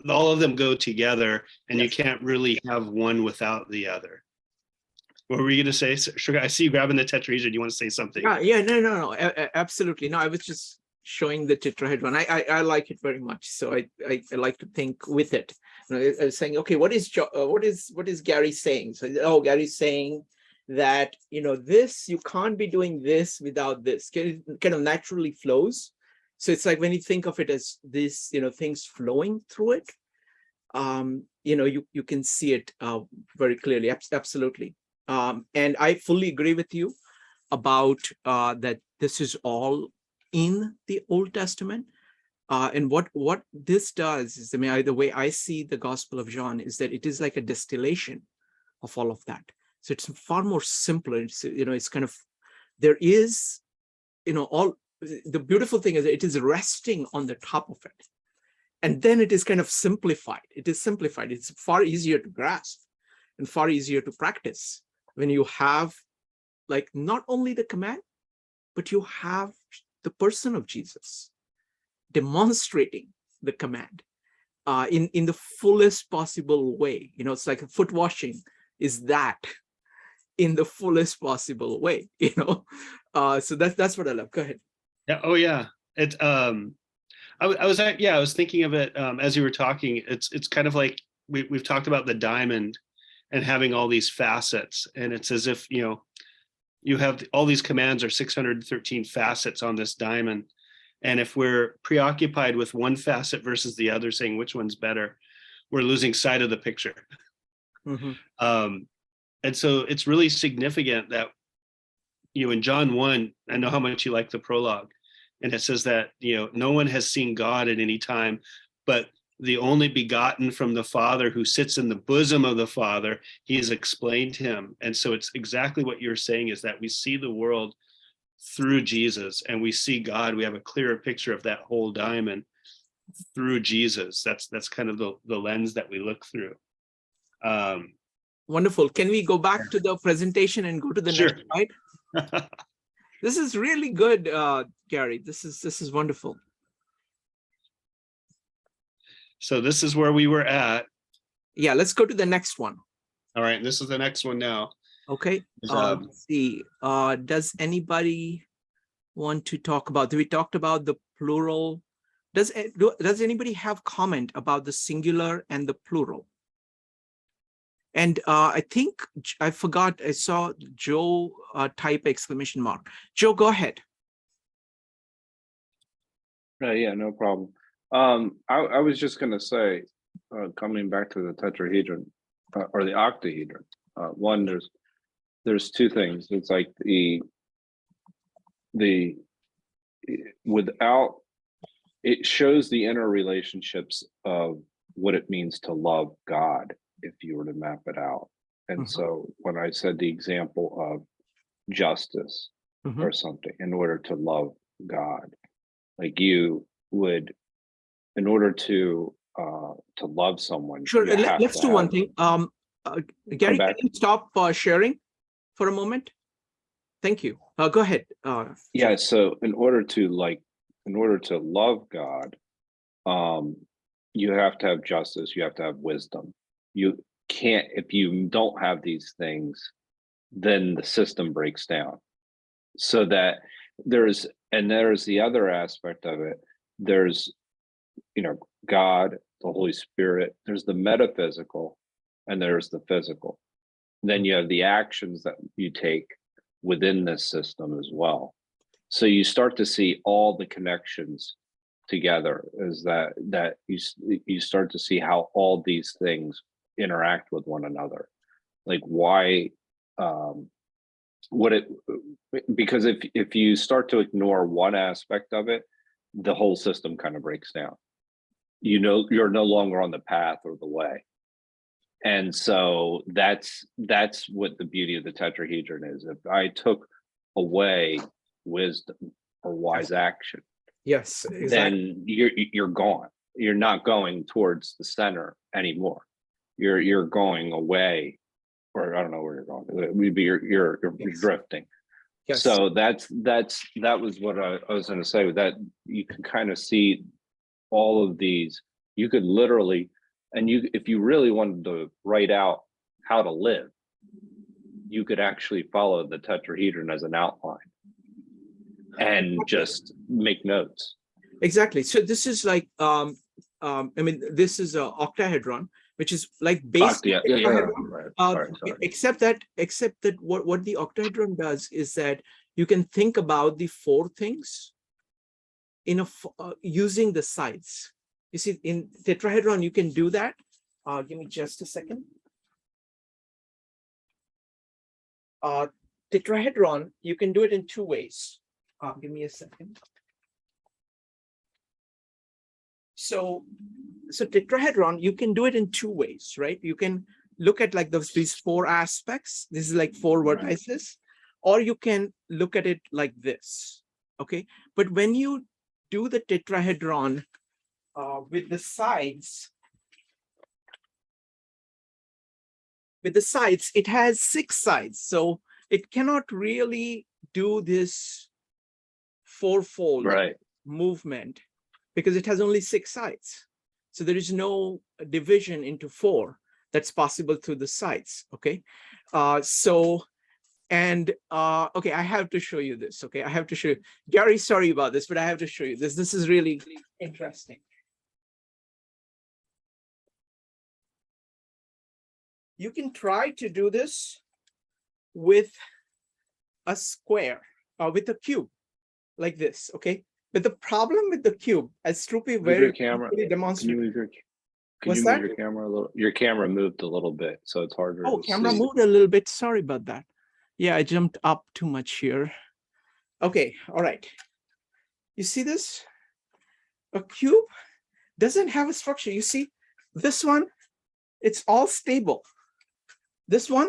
All of them go together, and you can't really have one without the other. What were you going to say, Sugar? I see you grabbing the tetrahedron. Do you want to say something? Yeah, no, absolutely. No, I was just showing the tetrahedron. I like it very much. So I like to think with it. I was saying, okay, what is Gary saying? So, Gary's saying that, this, you can't be doing this without this. It kind of naturally flows. So it's like when you think of it as this, things flowing through it, you can see it very clearly. Absolutely. And I fully agree with you about that this is all in the Old Testament. And what this does is, the way I see the Gospel of John is that it is like a distillation of all of that. So it's far more simpler. It's kind of, there is, all, the beautiful thing is that it is resting on the top of it. And then it is kind of simplified. It is simplified. It's far easier to grasp and far easier to practice when you have, like, not only the command, but you have the person of Jesus demonstrating the command in the fullest possible way. It's like a foot washing is that in the fullest possible way. So that's what I love. Go ahead. Yeah. Oh yeah. It's I was thinking of it as you were talking. It's kind of like we've talked about the diamond and having all these facets, and it's as if you have all these commands are 613 facets on this diamond, and if we're preoccupied with one facet versus the other, saying which one's better, we're losing sight of the picture. And so it's really significant that in John 1, I know how much you like the prologue, and it says that no one has seen God at any time, but the only begotten from the Father, who sits in the bosom of the Father, he has explained him. And so it's exactly what you're saying, is that we see the world through Jesus, and we see God. We have a clearer picture of that whole diamond through Jesus. That's kind of the lens that we look through. Wonderful. Can we go back to the presentation and go to the Sure. next slide? This is really good, Gary. This is wonderful. So this is where we were at. Yeah, let's go to the next one. All right, this is the next one now. Okay. Let's see. Does anybody want to talk about? We talked about the plural. Does anybody have comment about the singular and the plural? And I think I forgot. I saw Joe type exclamation mark. Joe, go ahead. Yeah, no problem. I was just going to say, coming back to the tetrahedron or the octahedron. One, there's two things. It's like without, it shows the interrelationships of what it means to love God, if you were to map it out. And so when I said the example of justice or something, in order to love God, like you would, in order to love someone. Sure. Let's do one thing. Gary, can you stop sharing for a moment? Thank you. Go ahead. Yeah. So in order to love God, you have to have justice. You have to have wisdom. if you don't have these things, then the system breaks down. So that there's the other aspect of it. There's, God, the Holy Spirit, there's the metaphysical, and there's the physical. Then you have the actions that you take within this system as well. So you start to see all the connections together, is that you start to see how all these things interact with one another. Like why, because if you start to ignore one aspect of it, the whole system kind of breaks down. You're no longer on the path or the way. And so that's what the beauty of the tetrahedron is. If I took away wisdom or wise action, Yes, exactly. then you're gone. You're not going towards the center anymore. You're going away, or I don't know where you're going. Maybe you're Yes. drifting. Yes. So that was what I was going to say. That you can kind of see all of these. You could literally, and if you really wanted to write out how to live, you could actually follow the tetrahedron as an outline and just make notes. Exactly. So this is like, this is a octahedron, which is like basically, Sorry. except that what the octahedron does is that you can think about the four things in using the sides. You see, in tetrahedron, you can do that. Give me just a second. Tetrahedron, you can do it in two ways. Give me a second. So tetrahedron, you can do it in two ways, right? You can look at like these four aspects. This is like four vertices, or you can look at it like this, okay? But when you do the tetrahedron with the sides, it has 6 sides. So it cannot really do this fourfold movement because it has only 6 sides. So there is no division into 4 that's possible through the sides, okay? Okay, I have to show you this, okay? I have to show you. Gary, sorry about this, but I have to show you this. This is really interesting. You can try to do this with a square, with a cube, like this, okay? But the problem with the cube, as Strupi very demonstrated. Can you move your camera a little? Your camera moved a little bit, so it's harder to see. Camera moved a little bit. Sorry about that. Yeah, I jumped up too much here. Okay, all right. You see this? A cube doesn't have a structure. You see, this one, it's all stable. This one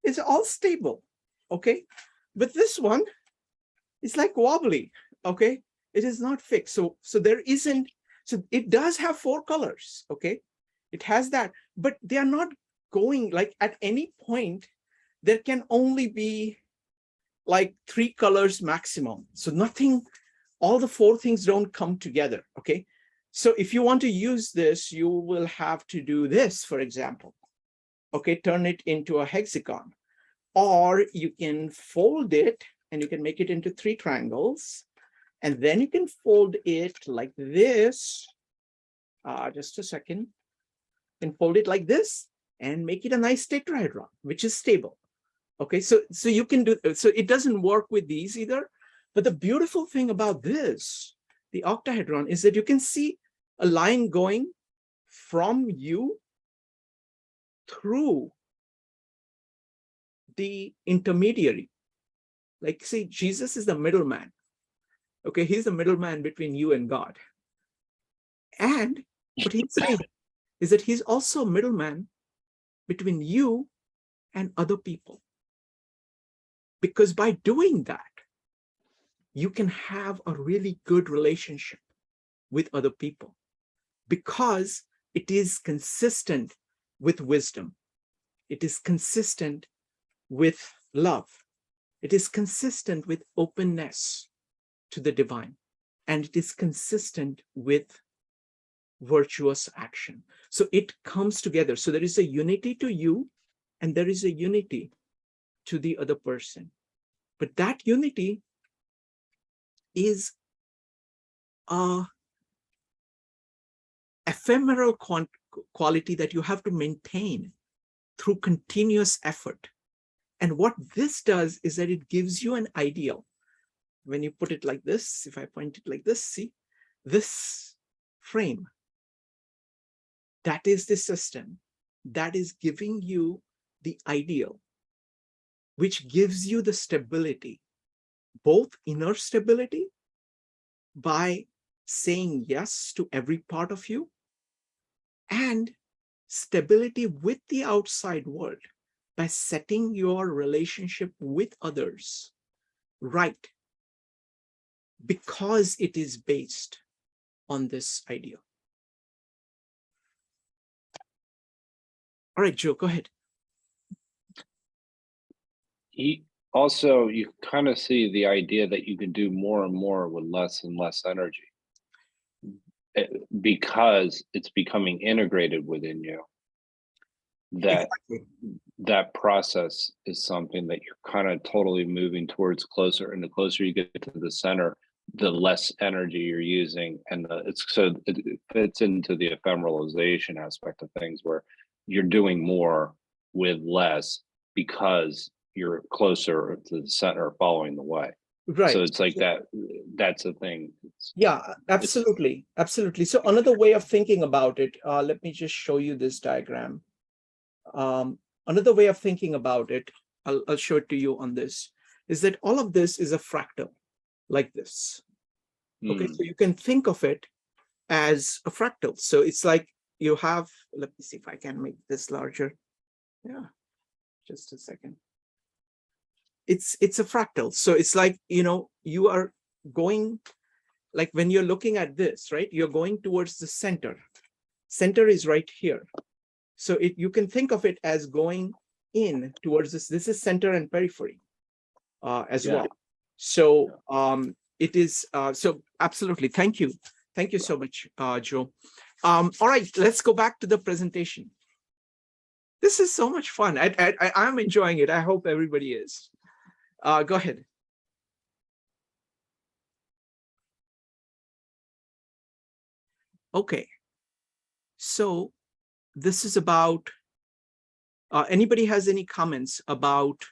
is all stable, okay? But this one is like wobbly, okay? It is not fixed. So there isn't, so it does have 4 colors, okay? It has that, but they are not going, like at any point, there can only be like 3 colors maximum. So nothing, all the 4 things don't come together, okay? So if you want to use this, you will have to do this, for example. Okay, turn it into a hexagon. Or you can fold it and you can make it into 3 triangles. And then you can fold it like this. Just a second. And fold it like this and make it a nice tetrahedron, which is stable. Okay, so you can do, so it doesn't work with these either. But the beautiful thing about this, the octahedron, is that you can see a line going from you through the intermediary. Like, see, Jesus is the middleman. Okay, he's the middleman between you and God. And what he's saying is that he's also a middleman between you and other people. Because by doing that, you can have a really good relationship with other people because it is consistent with wisdom. It is consistent with love. It is consistent with openness to the divine. And it is consistent with virtuous action. So it comes together. So there is a unity to you, and there is a unity to the other person. But that unity is a ephemeral quality that you have to maintain through continuous effort. And what this does is that it gives you an ideal. When you put it like this, if I point it like this, see, this frame, that is the system that is giving you the ideal, which gives you the stability, both inner stability by saying yes to every part of you, and stability with the outside world by setting your relationship with others right, because it is based on this ideal. All right, Joe, go ahead. Also, you kind of see the idea that you can do more and more with less and less energy, because it's becoming integrated within you. That process is something that you're kind of totally moving towards closer, and the closer you get to the center, the less energy you're using, and it fits into the ephemeralization aspect of things, where you're doing more with less because you're closer to the center, following the way. Right. So it's like that. That's the thing. Yeah, absolutely. Absolutely. So another way of thinking about it, let me just show you this diagram. Another way of thinking about it, I'll show it to you on this, is that all of this is a fractal, like this. Okay, so you can think of it as a fractal. So it's like you have, let me see if I can make this larger. Yeah, just a second. It's a fractal. So it's like, you are going, like when you're looking at this, right? You're going towards the center. Center is right here. So you can think of it as going in towards this. This is center and periphery as well. So it is, so absolutely. Thank you. Thank you so much, Joe. All right, let's go back to the presentation. This is so much fun. I'm enjoying it. I hope everybody is. Go ahead. Okay. So this is about, anybody has any comments about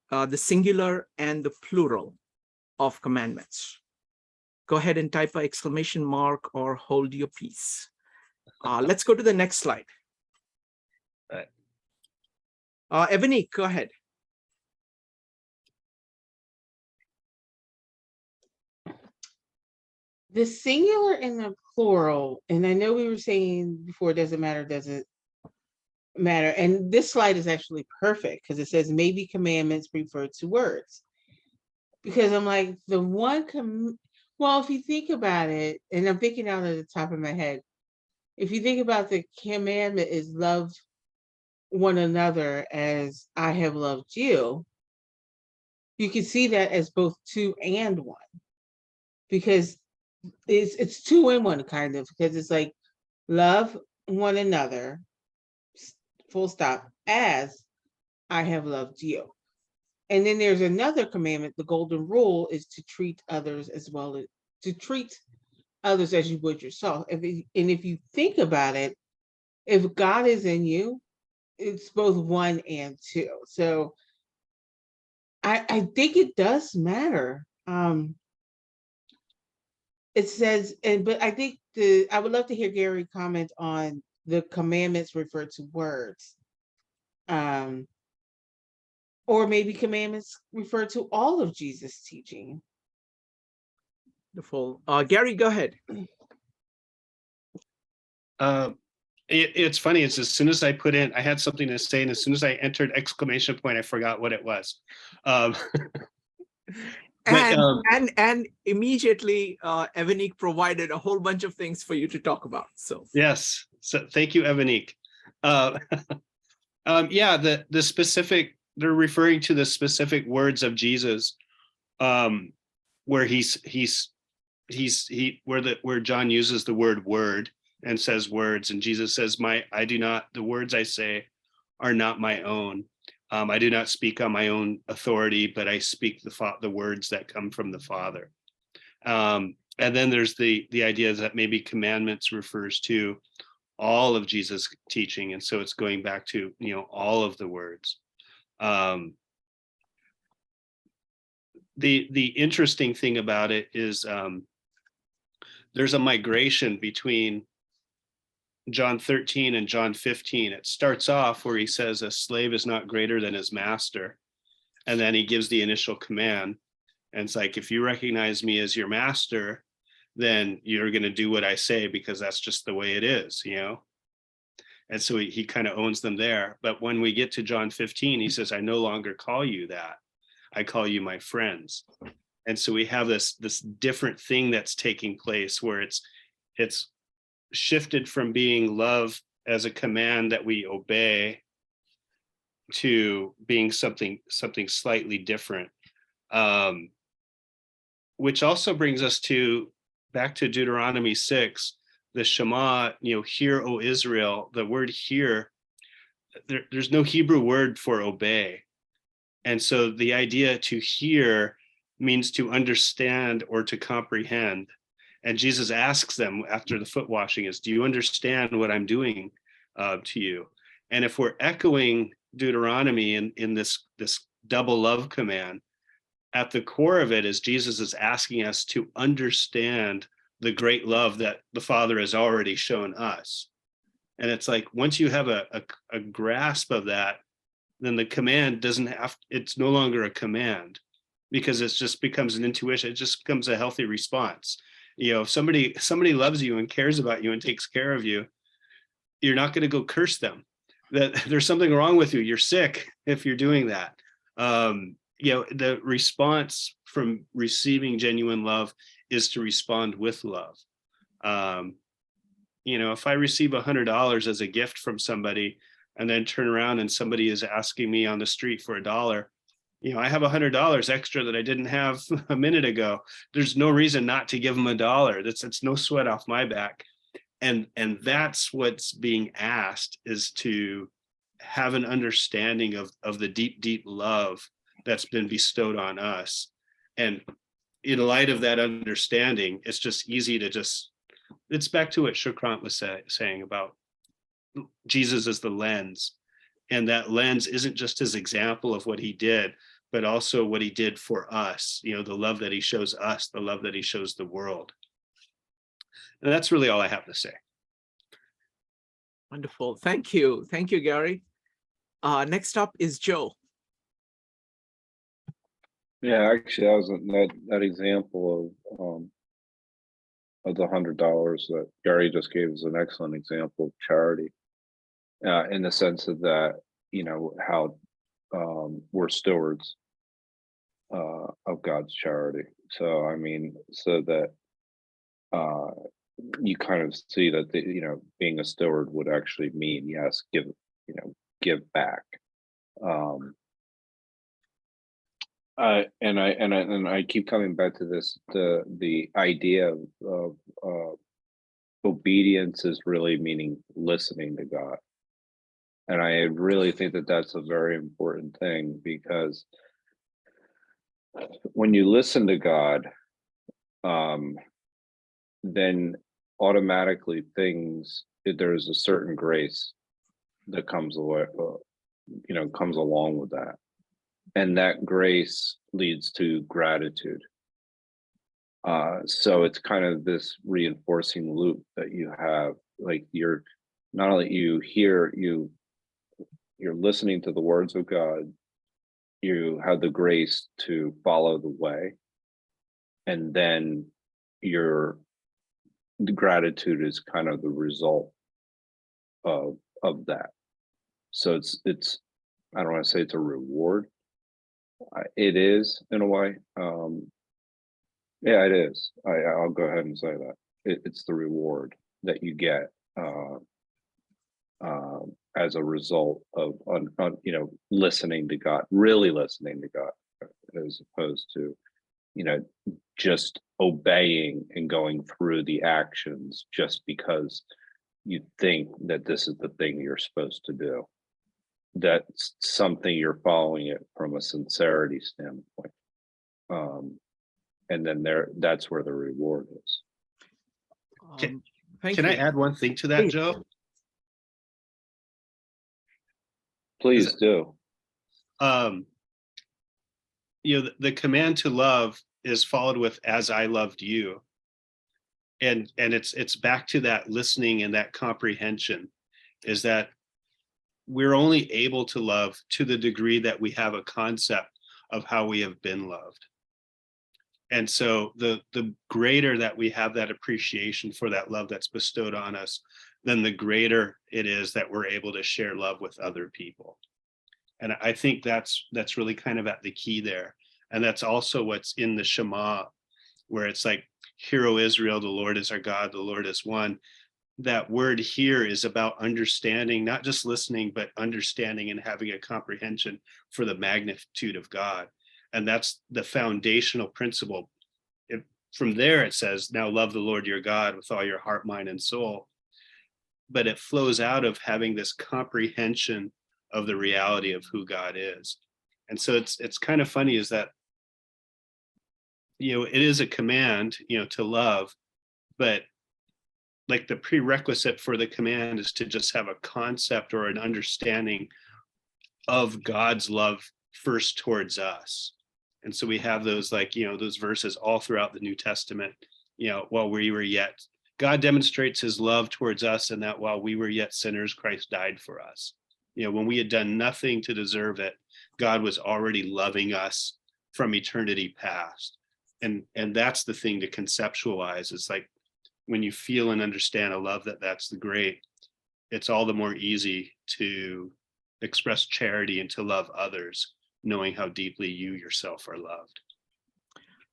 the singular and the plural of commandments? Go ahead and type an exclamation mark or hold your peace. Let's go to the next slide. Evanique, go ahead. The singular and the plural, and I know we were saying before, it doesn't matter. And this slide is actually perfect because it says maybe commandments refer to words. Because I'm like, the one, well, if you think about it, and I'm thinking out of the top of my head, if you think about the commandment is love one another as I have loved you, you can see that as both two and one. Because it's two in one, kind of, because it's like love one another, full stop, as I have loved you. And then there's another commandment, the golden rule is to treat others as well as you would yourself. And if you think about it, if God is in you, it's both one and two. So I think it does matter. It says, but I think I would love to hear Gary comment on the commandments refer to words. Or maybe commandments refer to all of Jesus' teaching. Wonderful. Gary, go ahead. It's funny. It's as soon as I put in, I had something to say, and as soon as I entered exclamation point, I forgot what it was. And immediately Evanique provided a whole bunch of things for you to talk about. So yes, so thank you, Evanique. Yeah, the specific, they're referring to the specific words of Jesus, where where John uses the word and says words, and Jesus says, the words I say are not my own. I do not speak on my own authority, but I speak the words that come from the Father. And then there's the idea that maybe commandments refers to all of Jesus' teaching, and so it's going back to all of the words. The interesting thing about it is there's a migration between John 13 and John 15. It starts off where he says a slave is not greater than his master, and then he gives the initial command, and it's like, if you recognize me as your master, then you're going to do what I say, because that's just the way it is, and so he kind of owns them there. But when we get to John 15, he says, I no longer call you that, I call you my friends. And so we have this different thing that's taking place, where it's shifted from being love as a command that we obey to being something slightly different, which also brings us back to Deuteronomy 6, the Shema, hear, O Israel. The word hear, there's no Hebrew word for obey. And so the idea to hear means to understand or to comprehend. And Jesus asks them after the foot washing is, do you understand what I'm doing to you? And if we're echoing Deuteronomy in this double love command, at the core of it is Jesus is asking us to understand the great love that the Father has already shown us. And it's like, once you have a grasp of that, then the command it's no longer a command, because it just becomes an intuition. It just becomes a healthy response. If somebody loves you and cares about you and takes care of you, you're not going to go curse them that there's something wrong with you. You're sick if you're doing that. The response from receiving genuine love is to respond with love. If I receive $100 as a gift from somebody, and then turn around and somebody is asking me on the street for $1, I have $100 extra that I didn't have a minute ago. There's no reason not to give them $1. It's no sweat off my back. And that's what's being asked, is to have an understanding of the deep, deep love that's been bestowed on us. And in light of that understanding, it's just easy to it's back to what Shukrant was saying about Jesus as the lens. And that lens isn't just his example of what he did, but also what he did for us, the love that he shows us, the love that he shows the world. And that's really all I have to say. Wonderful. Thank you. Thank you, Gary. Next up is Joe. Yeah, actually, I was that example of the $100 that Gary just gave is an excellent example of charity, in the sense of that, how we're stewards of God's charity. So, so that you kind of see that being a steward would actually mean, yes, give back. I keep coming back to this, the idea of obedience is really meaning listening to God. And I really think that that's a very important thing, because when you listen to God, then automatically there's a certain grace that comes along with that. And that grace leads to gratitude. So it's kind of this reinforcing loop that you have. Like, you're not only you're listening to the words of God, you have the grace to follow the way, and then the gratitude is kind of the result of that. So it's I don't want to say it's a reward. It is, in a way. Yeah, it is. I'll go ahead and say that it's the reward that you get as a result of listening to God, really listening to God, as opposed to just obeying and going through the actions just because you think that this is the thing you're supposed to do. That's something you're following it from a sincerity standpoint. And then that's where the reward is. Thank Can you. I add one thing to that, Please. Joe? Please do. The command to love is followed with "as I loved you," and it's back to that listening and that comprehension, is that we're only able to love to the degree that we have a concept of how we have been loved. And so the greater that we have that appreciation for that love that's bestowed on us, then the greater it is that we're able to share love with other people. And I think that's really kind of at the key there. And that's also what's in the Shema, where it's like, "Hear, O Israel, the Lord is our God, the Lord is one." That word "here" is about understanding, not just listening, but understanding and having a comprehension for the magnitude of God. And that's the foundational principle. From there, it says, "Now love the Lord your God with all your heart, mind, and soul." But it flows out of having this comprehension of the reality of who God is. And so it's kind of funny is that, it is a command, to love, but like the prerequisite for the command is to just have a concept or an understanding of God's love first towards us. And so we have those those verses all throughout the New Testament, while we were yet, God demonstrates his love towards us, and that while we were yet sinners, Christ died for us. When we had done nothing to deserve it, God was already loving us from eternity past. And that's the thing to conceptualize. It's like, when you feel and understand a love that's the great, it's all the more easy to express charity and to love others, knowing how deeply you yourself are loved.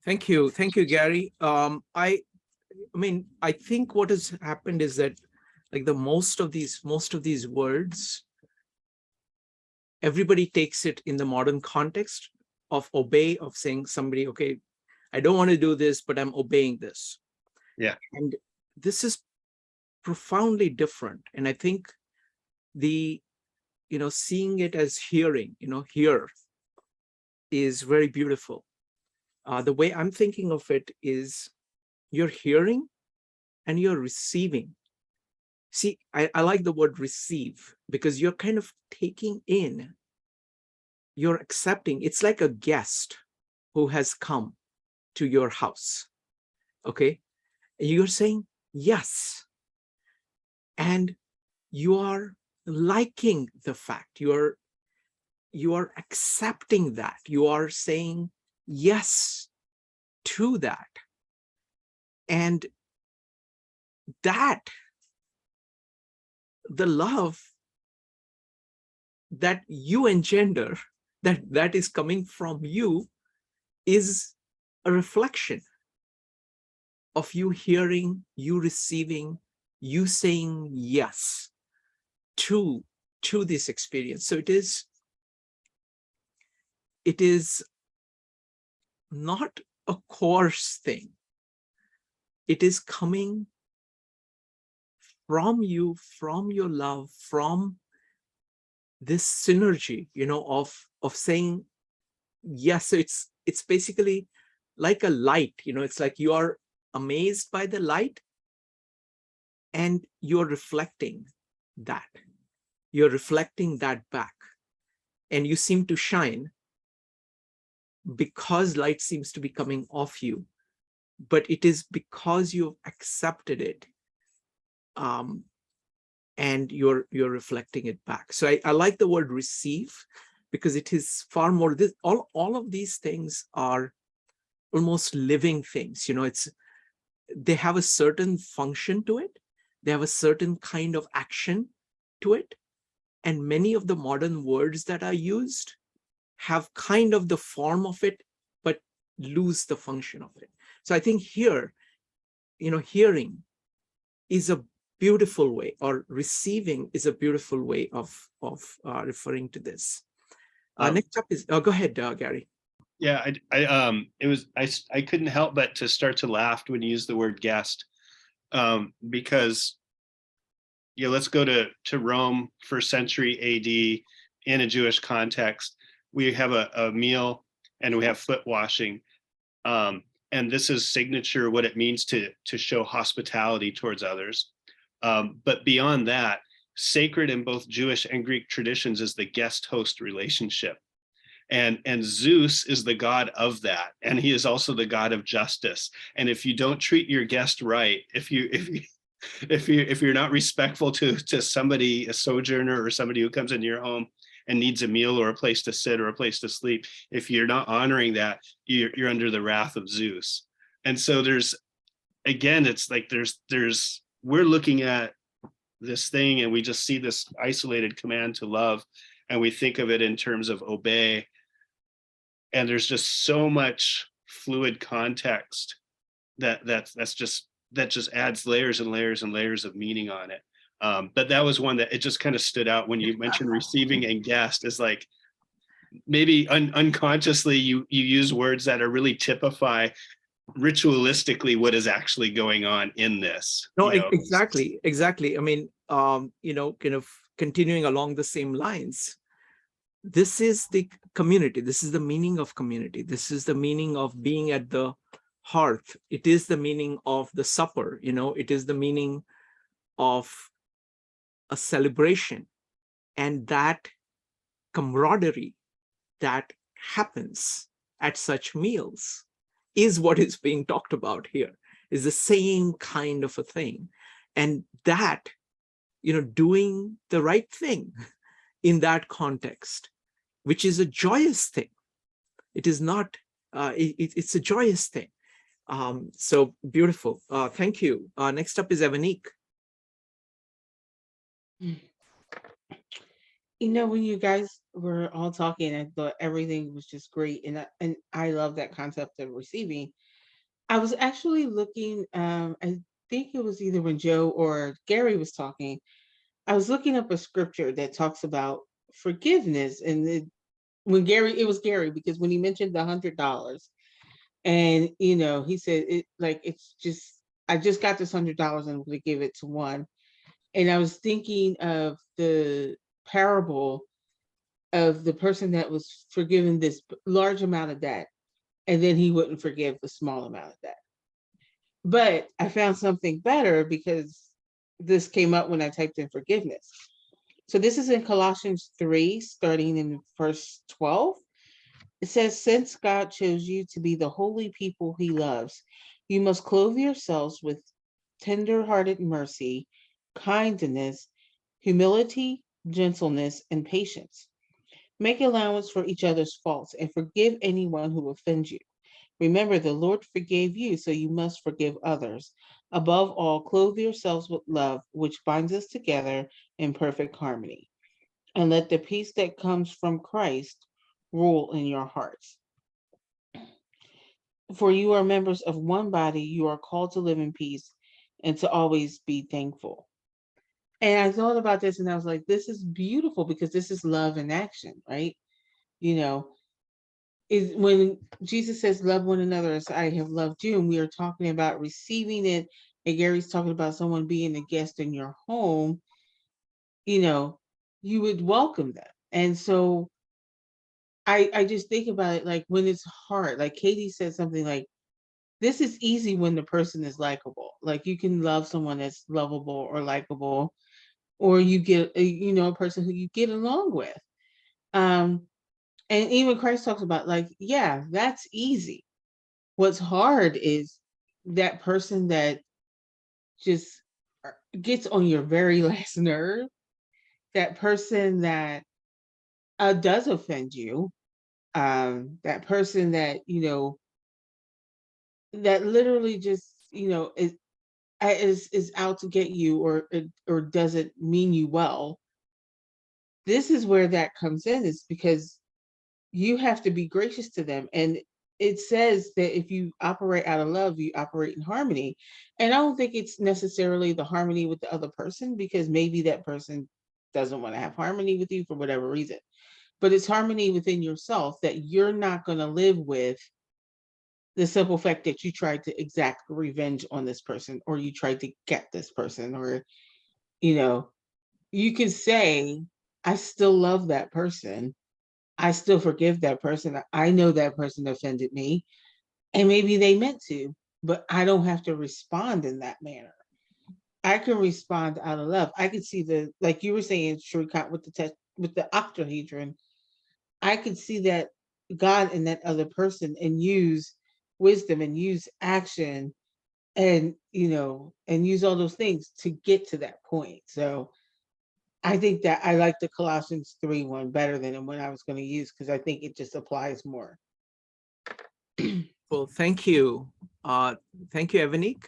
Thank you, Gary. I mean, I think what has happened is that, like, the most of these words, everybody takes it in the modern context of obey, of saying somebody, okay, I don't want to do this, but I'm obeying this. Yeah. And this is profoundly different. And I think seeing it as hearing, hear, is very beautiful. The way I'm thinking of it is, you're hearing and you're receiving. See, I like the word receive, because you're kind of taking in, you're accepting. It's like a guest who has come to your house. Okay. And you're saying yes. And you are liking the fact, you are accepting that, you are saying yes to that. And that, the love that you engender, that is coming from you, is a reflection of you hearing, you receiving, you saying yes to this experience. So it is not a coarse thing. It is coming from you, from your love, from this synergy, of saying yes. So it's basically like a light, it's like you are amazed by the light, and you're reflecting that. You're reflecting that back, and you seem to shine because light seems to be coming off you, but it is because you've accepted it, and you're reflecting it back. So I like the word receive, because it is far more, all of these things are almost living things. They have a certain function to it. They have a certain kind of action to it. And many of the modern words that are used have kind of the form of it, but lose the function of it. So I think here, hearing is a beautiful way, or receiving is a beautiful way of referring to this. Next up is, go ahead, Gary. Yeah, I couldn't help but to start to laugh when you used the word guest, because let's go to Rome, first century AD, in a Jewish context. We have a meal and we have foot washing. And this is signature what it means to show hospitality towards others. But beyond that, sacred in both Jewish and Greek traditions is the guest-host relationship. And Zeus is the god of that, and he is also the god of justice. And if you don't treat your guest right, if you're not respectful to somebody, a sojourner or somebody who comes into your home and needs a meal or a place to sit or a place to sleep, if you're not honoring that, you're under the wrath of Zeus. And so there's, again, it's like we're looking at this thing and we just see this isolated command to love, and we think of it in terms of obey. And there's just so much fluid context that just adds layers and layers and layers of meaning on it. But that was one that it just kind of stood out when you mentioned receiving and guest. Is like maybe unconsciously you use words that are really typify ritualistically what is actually going on in this. No, exactly. I mean, kind of continuing along the same lines. This is the community. This is the meaning of community. This is the meaning of being at the hearth. It is the meaning of the supper. It is the meaning of a celebration, and that camaraderie that happens at such meals is what is being talked about here, is the same kind of a thing. And that, doing the right thing in that context, which is a joyous thing. It is not, it's a joyous thing. So beautiful. Thank you. Next up is Evanique. When you guys were all talking, I thought everything was just great. And I love that concept of receiving. I was actually looking, I think it was either when Joe or Gary was talking, I was looking up a scripture that talks about forgiveness. And it was Gary, because when he mentioned the $100, and he said I just got this $100 and I'm going to give it to one. And I was thinking of the parable of the person that was forgiven this large amount of debt, and then he wouldn't forgive the small amount of debt. But I found something better, because this came up when I typed in forgiveness. So this is in Colossians 3, starting in verse 12. It says, since God chose you to be the holy people he loves, you must clothe yourselves with tender-hearted mercy, kindness, humility, gentleness, and patience. Make allowance for each other's faults and forgive anyone who offends you. Remember, the Lord forgave you, so you must forgive others. Above all, clothe yourselves with love, which binds us together in perfect harmony. And let the peace that comes from Christ rule in your hearts. For you are members of one body, you are called to live in peace and to always be thankful. And I thought about this and I was like, this is beautiful, because this is love in action, right? Is when Jesus says, love one another as I have loved you, and we are talking about receiving it, and Gary's talking about someone being a guest in your home, you would welcome them. And so I just think about it, like when it's hard, like Katie said something like, this is easy when the person is likable. Like you can love someone that's lovable or likable, or you get a person who you get along with. And even Christ talks about, like, yeah, that's easy. What's hard is that person that just gets on your very last nerve, that person that does offend you, that person that, that literally just, is out to get you, or doesn't mean you well. This is where that comes in, is because you have to be gracious to them. And it says that if you operate out of love, you operate in harmony. And I don't think it's necessarily the harmony with the other person, because maybe that person doesn't want to have harmony with you for whatever reason. But it's harmony within yourself, that you're not going to live with the simple fact that you tried to exact revenge on this person, or you tried to get this person, or You know, you can say, I still love that person. I still forgive that person. I know that person offended me, and maybe they meant to, but I don't have to respond in that manner. I can respond out of love. I could see the, like you were saying, Shrikant, with the with the octahedron. I could see that God in that other person and use wisdom and use action and, and use all those things to get to that point. So I think that I like the Colossians 3 one better than the one I was going to use, because I think it just applies more. Well, thank you. Thank you, Evanique.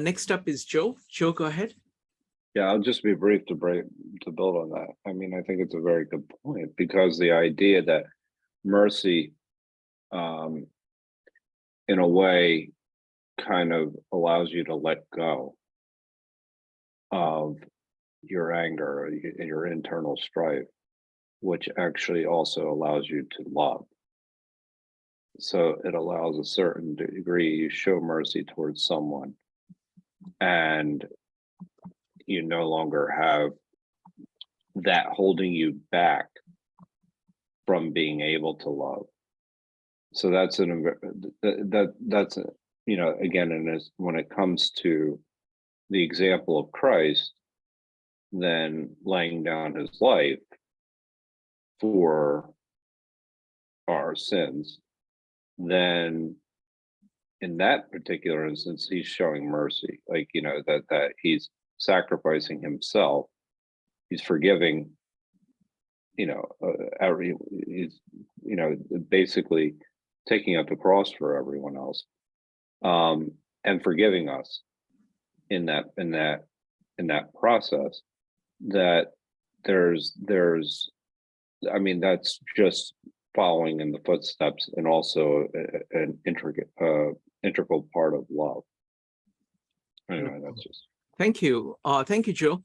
Next up is Joe. Joe, go ahead. Yeah, I'll just be brief to build on that. I mean, I think it's a very good point, because the idea that mercy, in a way, kind of allows you to let go of your anger or your internal strife, which actually also allows you to love. So it allows a certain degree, you show mercy towards someone, and you no longer have that holding you back from being able to love. So that's again, and when it comes to the example of Christ, then laying down his life for our sins, then in that particular instance, he's showing mercy, like, that he's sacrificing himself, he's forgiving, he's, basically taking up the cross for everyone else, and forgiving us in that process. That there's I mean, that's just following in the footsteps, and also an integral part of love. Anyway, that's just. Thank you. Thank you, Joe.